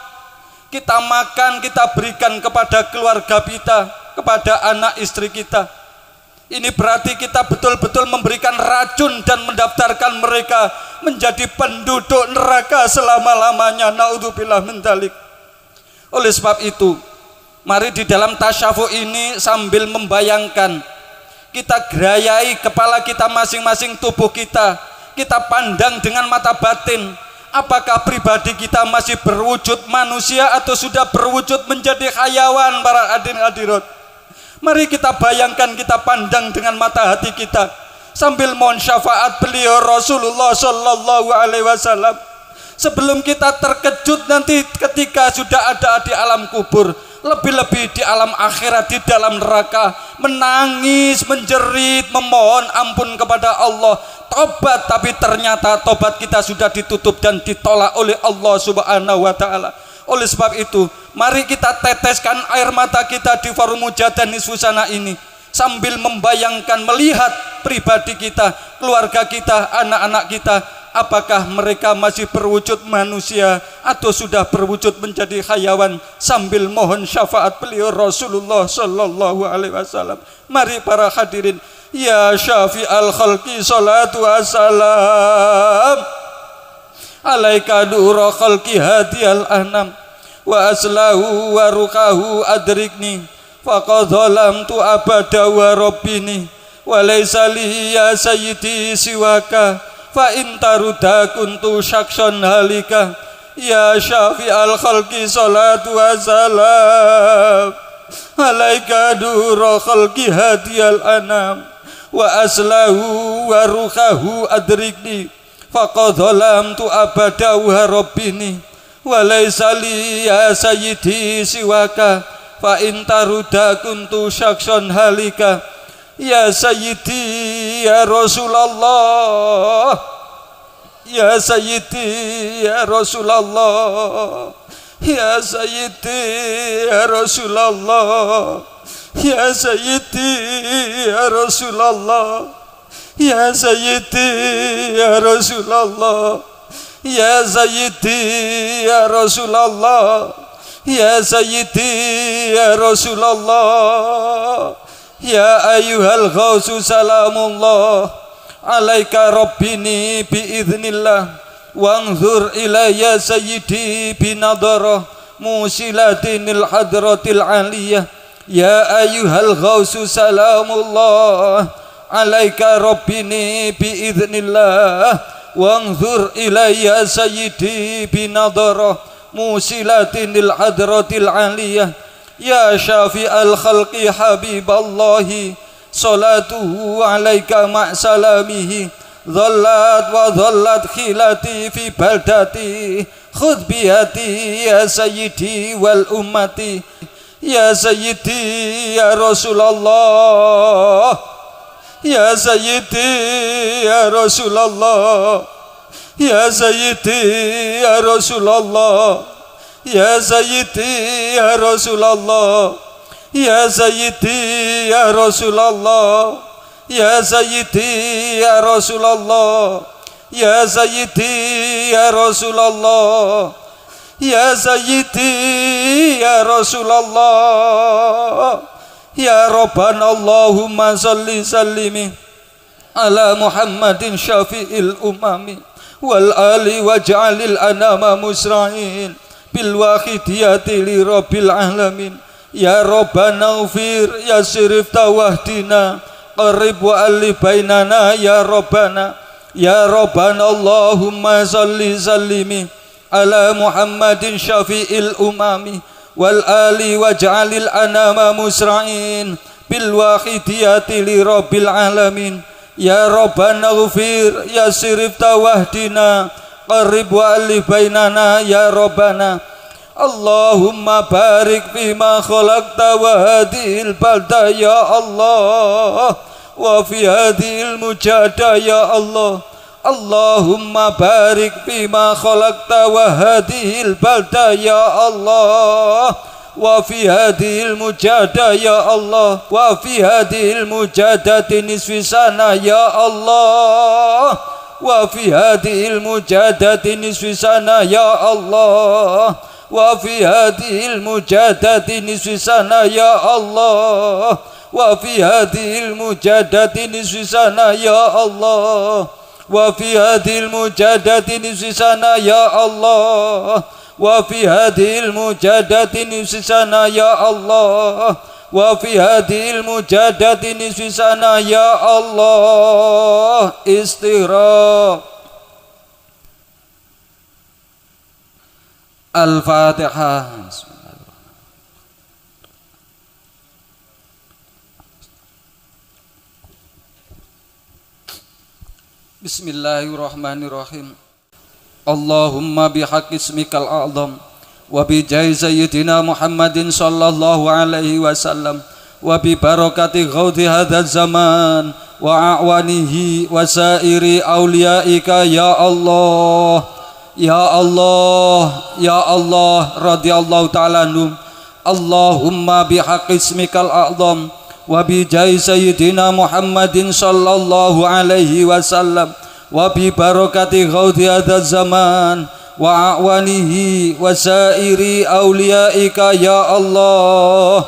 Kita makan, kita berikan kepada keluarga kita, kepada anak istri kita. Ini berarti kita betul-betul memberikan racun dan mendaftarkan mereka menjadi penduduk neraka selama-lamanya. Naudzubillah min dzalik. Oleh sebab itu, mari di dalam tasyafu ini sambil membayangkan, kita gerayai kepala kita masing-masing, tubuh kita pandang dengan mata batin. Apakah pribadi kita masih berwujud manusia atau sudah berwujud menjadi hayawan? Para hadirin hadirat, mari kita bayangkan, kita pandang dengan mata hati kita sambil mohon syafaat beliau Rasulullah Shallallahu Alaihi Wasallam. Sebelum kita terkejut nanti ketika sudah ada di alam kubur, lebih-lebih di alam akhirat, di dalam neraka, menangis, menjerit, memohon ampun kepada Allah, tobat, tapi ternyata tobat kita sudah ditutup dan ditolak oleh Allah Subhanahu wa taala. Oleh sebab itu, mari kita teteskan air mata kita di forum mujadah nisfu sana ini sambil membayangkan, melihat pribadi kita, keluarga kita, anak-anak kita, apakah mereka masih berwujud manusia atau sudah berwujud menjadi hayawan, sambil mohon syafaat beliau Rasulullah Sallallahu Alaihi Wasallam. Mari para hadirin, ya syafi'al khalqi salatu wassalam alaika nura khalqi hadiyal anam wa aslahu wa rukahu adrikni faqad zalamtu abada wa rabbini wa laysa li ya sayyidi siwaka fa in taruda kuntu syakson halika ya syafi'al khalqi salatu wassalam alaika nura khalqi hadiyal anam wa aslahu wa rukahu adrikni faqad zalamtu abada wa rabbini wa laysa li ya sayyidi siwaka fa in taruda kuntu syakson halika ya sayyidi ya Rasulullah ya sayyidi ya Rasulullah ya sayyidi ya Rasulullah ya sayyidi ya Rasulullah ya sayyidi ya Rasulullah ya sayyidi ya Rasulullah ya sayyidi ya Rasulullah ya ayyuhal ghausu salamullah alaika rabbini biiznillah wanzur ilayya sayyidi binadarah musilatinil hadratil aliyah ya ayyuhal ghausu salamullah alaika rabbini biiznillah wanzur ilayya sayyidi binadarah musilatinil hadratil aliyah ya syafi'al khalqi habiballahi salatuhu alaika ma'salamihi dhallat wa dhallat khilati fi baldati khudh biyati ya sayyidi wal ummati ya sayyidi ya Rasulullah ya sayyidi ya Rasulullah ya sayyidi ya Rasulullah ya sayyidi ya Rasulullah ya sayyidi ya Rasulullah ya sayyidi ya Rasulullah ya sayyidi ya Rasulullah ya sayyidi ya Rasulullah ya Rabbana Allahumma salli sallimi ala Muhammadin syafi'il umami والآل واجعل الأنام مسرعين بالواحدية لرب العالمين يا ربنا اغفر يا شرفت واهدنا قرب وألف بيننا يا ربنا اللهم صل سلم على محمد شفيع الأمم والآل واجعل الأنام مسرعين بالواحدية لرب العالمين يا ربنا اغفر يا شرفت واهدنا قرب وألف بيننا يا ربنا اللهم بارك فيما خلقت وهذه البلدة يا الله وفي هذه المجاهدة يا الله اللهم بارك فيما خلقت وهذه البلدة يا الله وفي هذه المجاهدة يا الله وفي هذه المجاهدة نصف سنة يا الله وفي هذه المجاهدة نصف سنة يا الله وفي هذه المجاهدة نصف سنة يا الله وفي هذه المجاهدة نصف سنة يا الله وفي هذه المجاهدة نصف سنة يا الله وفي هذه المجاهدة نصف سنة يا الله وفي هذه المجاهدة نصف سنة يا الله استغفار الفاتحة. Bismillahirrahmanirrahim. Allahumma bihaqi ismikal a'zam wa bi jahi sayyidina Muhammadin sallallahu alaihi wasallam wa bi barakati ghawdi hadzal zaman wa a'wanihi wa sairi auliyaika ya Allah ya Allah ya Allah radhiyallahu ta'ala anhum. Allahumma bihaqqi ismikal a'zam wa bi jahi sayyidina Muhammadin sallallahu alaihi wasallam wa bi barakati ghawdi hadzal zaman wa a'wanihi wa sairi auliyaika ya Allah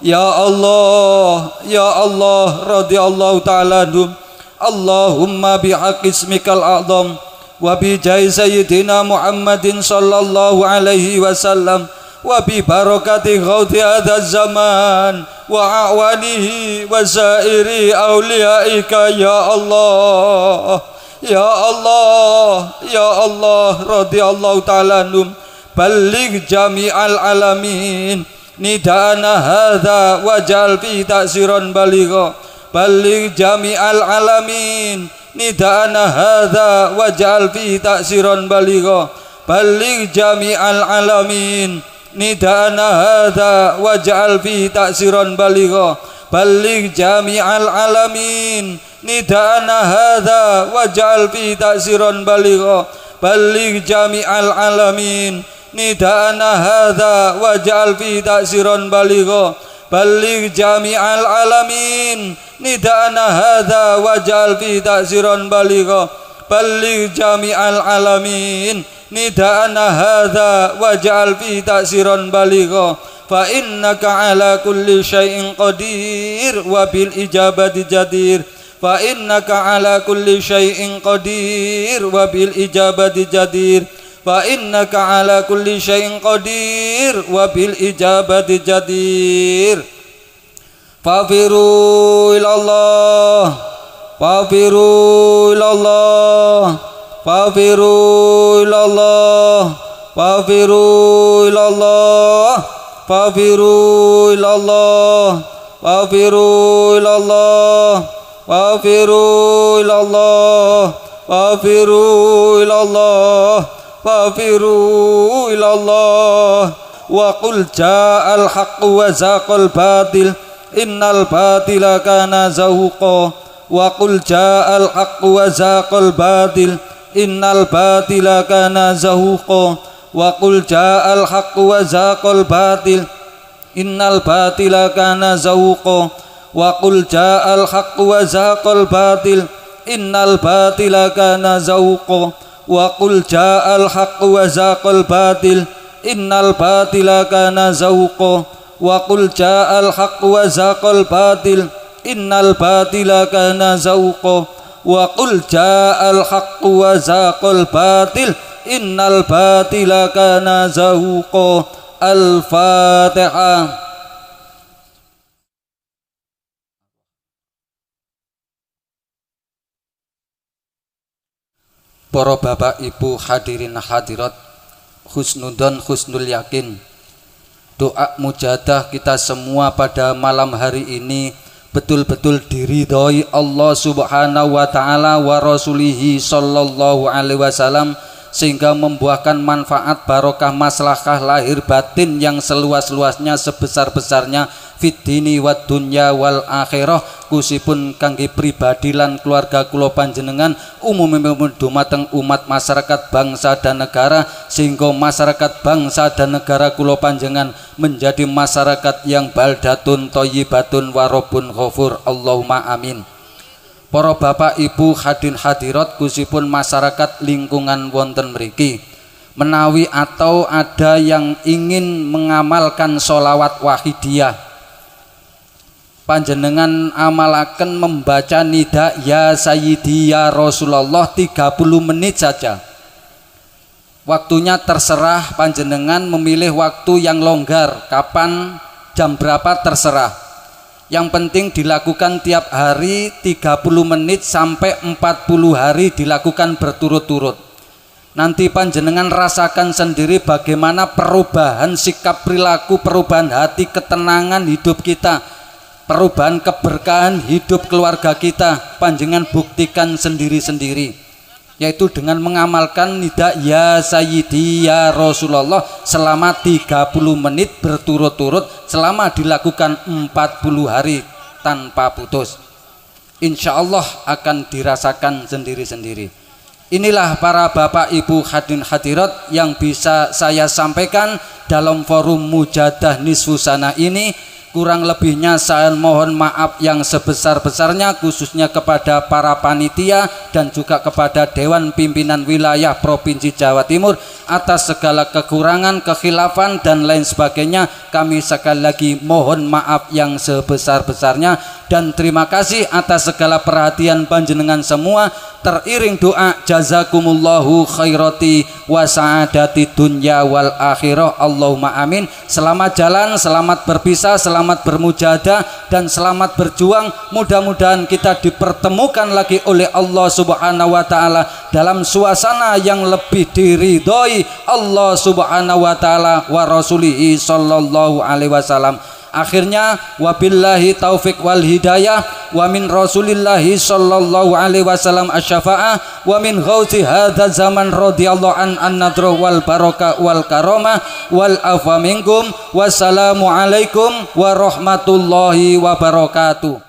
ya Allah ya Allah radhiyallahu ta'ala anhum. Allahumma bihaqqi ismikal a'zam wa bi jahi sayyidina Muhammadin sallallahu alaihi wasallam wa bi barakati ghawdi hadzal zaman wa a'wanihi wa sairi auliyaika ya Allah ya Allah ya Allah radhiyallahu ta'ala anhum. Balligh jami'al alamin nidana hadza waj'al fi ta'siran baligha. Balligh jami'al alamin nidana hadza waj'al fi ta'siran baligha. Balligh jami'al alamin nidana hadza waj'al fi ta'siran baligha. Balligh jami'al alamin nidana hadza waj'al fi ta'siran baligha. Balligh jami'al alamin nidana hadza waj'al fi ta'siran baligha. Balligh jami'al alamin nidana hadza waj'al fi ta'siran baligha. Balligh jami'al alamin nidana hadza waj'al fi ta'siran baligha. Fa innaka ala kulli syai'in qadir wa bil ijabati jadir. Fa innaka ala kulli syai'in qadir wa bil ijabati jadir. Fa innaka ala kulli syai'in qadir wa bil ijabati jadir. Fafiru ilallah fafiru ilallah fafiru ilallah fafiru ilallah fafiru ilallah fafiru ilallah fafiru ilallah fafiru ilallah fafiru ilallah. Wa qul ja'al haqqu wa zaqal batil innal batila kana zahuqa. Wa qul ja'al haqqu wa zaqal batil innal batila kana zahuqa. Wa qul ja'al haqqu wa zaqal batil innal batila kana zahuqa. Wa qul ja'al haqqu wa zaqal batil innal batila kana zahuqa. Wa qul ja'al haqqu wa zaqal batil innal batila kana zahuqa. Wa qul ja'al haqqu wa zaqal batil innal batila kana zahuqa. wa qul ja'al haqqu wa zaqal batil innal batila kana zahuqa. Al-Fatihah. Para bapak ibu hadirin hadirat, husnudon husnul yakin, doa mujadah kita semua pada malam hari ini betul-betul diridhoi Allah subhanahu wa ta'ala wa rasulihi sallallahu alaihi wasallam, sehingga membuahkan manfaat barokah maslahah lahir batin yang seluas-luasnya sebesar-besarnya fid dini wad dunya wal akhirah, kusipun kangge pribadi lan keluarga kula panjenengan umumipun dumateng umat masyarakat bangsa dan negara, sehingga masyarakat bangsa dan negara kula panjenengan menjadi masyarakat yang baldatun thayyibatun warabun ghafur. Allahumma amin. Para bapak ibu hadirin hadirat, kusipun masyarakat lingkungan wonten mriki menawi atau ada yang ingin mengamalkan sholawat wahidiyah, panjenengan amalaken membaca nida ya sayyidi ya Rasulullah 30 menit saja. Waktunya terserah, panjenengan memilih waktu yang longgar, kapan, jam berapa terserah. Yang penting dilakukan tiap hari 30 menit sampai 40 hari dilakukan berturut-turut. Nanti panjenengan rasakan sendiri bagaimana perubahan sikap perilaku, perubahan hati, ketenangan hidup kita, perubahan keberkahan hidup keluarga kita. Panjenengan buktikan sendiri-sendiri, yaitu dengan mengamalkan nida ya sayyidi ya Rasulullah selama 30 menit berturut-turut selama dilakukan 40 hari tanpa putus. Insya Allah akan dirasakan sendiri-sendiri. Inilah para bapak ibu hadirin hadirat yang bisa saya sampaikan dalam forum mujadah nisfu sana ini. Kurang lebihnya saya mohon maaf yang sebesar-besarnya, khususnya kepada para panitia dan juga kepada Dewan Pimpinan Wilayah Provinsi Jawa Timur atas segala kekurangan, kekhilafan dan lain sebagainya. Kami sekali lagi mohon maaf yang sebesar-besarnya dan terima kasih atas segala perhatian panjenengan semua. Teriring doa jazakumullahu khairati wa sa'adati dunya wal akhirah. Allahumma amin. Selamat jalan, selamat berpisah, selamat bermujadah dan selamat berjuang. Mudah-mudahan kita dipertemukan lagi oleh Allah subhanahu wa ta'ala dalam suasana yang lebih diridhoi Allah subhanahu wa ta'ala wa rasulihi sallallahu alaihi wasallam. Akhirnya wabillahi taufik wal hidayah wa min rasulillahi sallallahu alaihi wasallam asy-syafa'ah wa min ghauzi hadzal zaman radhiyallahu an nadra wal barakah wal karamah wal afwa minkum. Wassalamu alaikum warahmatullahi wabarakatuh.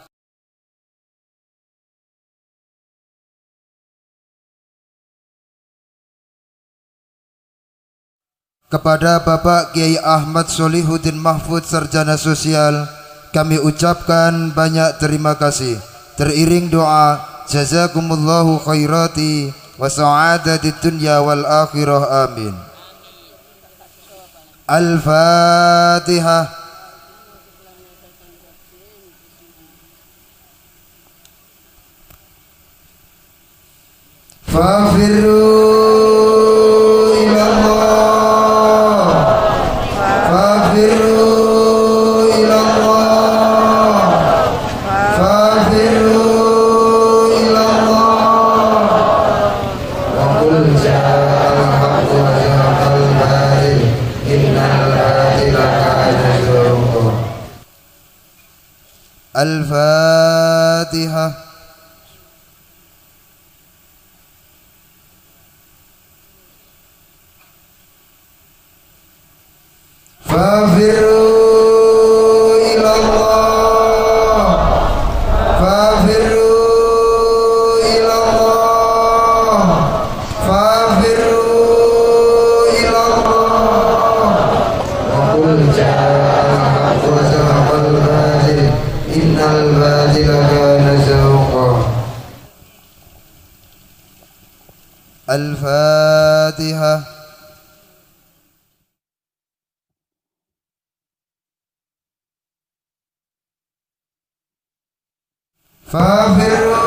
Kepada Bapak Kiai Ahmad Solihuddin Mahfud Sarjana Sosial, kami ucapkan banyak terima kasih. Teriring doa jazakumullahu khairati wa sa'adati dunya wal akhirah. Amin. Al-Fatihah. Fafirru Al-Fatihah. Fafirru ilallah, fafirru ilallah, fafirru ilallah. Wa qul ja'al haqqu wa zahaqal batil innal batila kana zahuqa. Al-Fatihah. Fafirru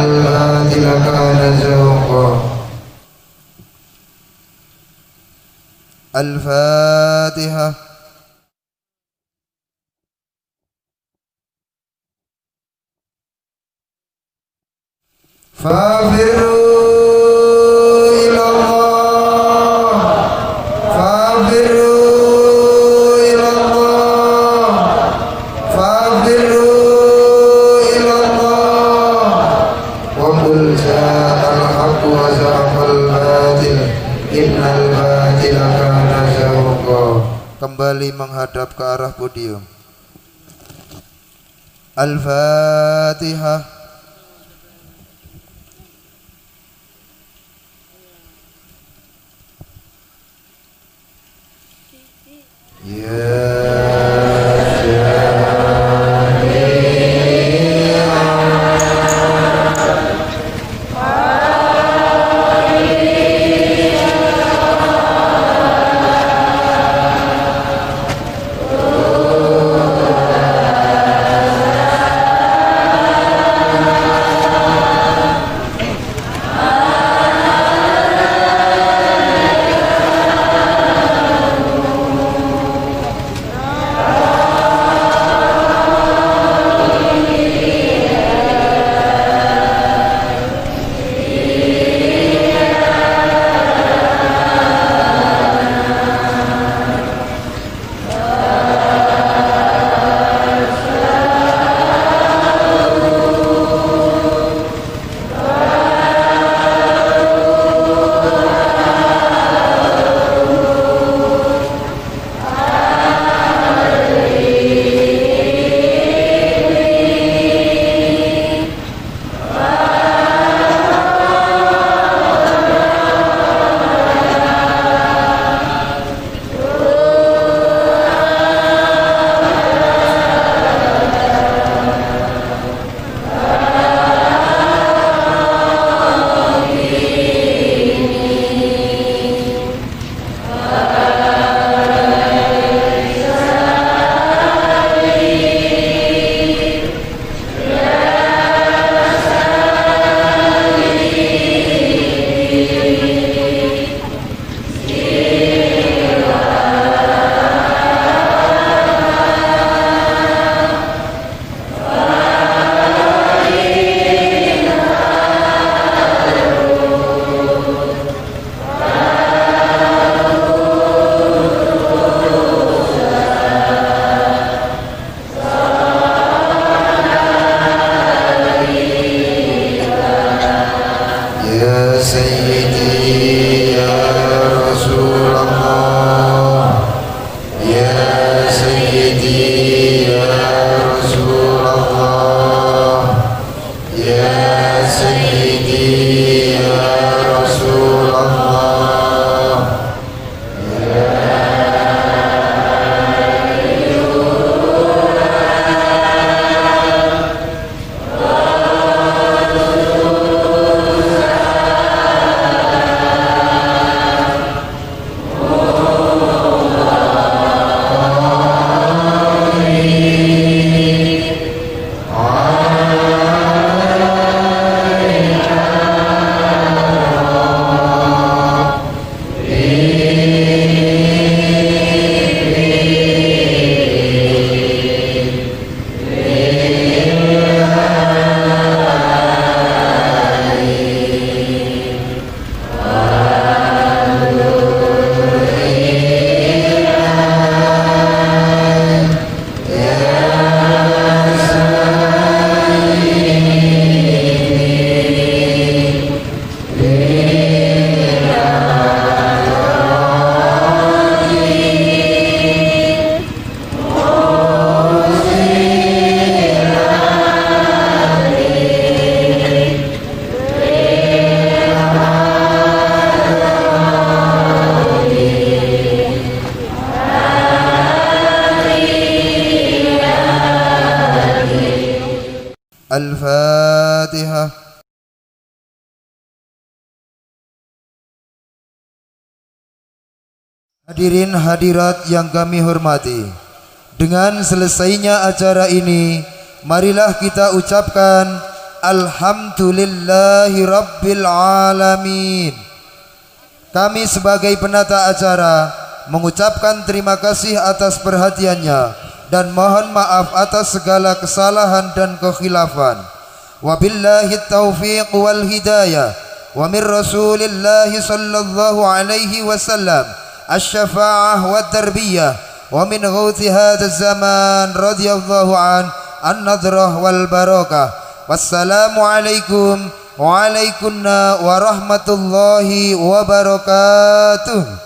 الباطل كان زهوقا. الفاتحة. فافروا إلى الله، فافروا إلى الله، فافروا إلى الله. وقل جاء الحق وزهق الباطل innal batila kana zahuqa. Kembali menghadap ke arah podium. Al-Fatihah. Ya Al-Fatihah. Hadirin hadirat yang kami hormati, dengan selesainya acara ini, marilah kita ucapkan Alhamdulillahi Rabbil Alamin. Kami sebagai penata acara mengucapkan terima kasih atas perhatiannya dan mohon maaf atas segala kesalahan dan kekhilafan. Wabillahi taufiq wal hidayah wa min Rasulillah sallallahu alaihi wasallam asy-syafa'ah wad tarbiyah wa min ghauthi hadzal zaman radhiyallahu an-nadrah wal barakah. Wassalamu alaikum wa alaikunna warahmatullahi wabarakatuh.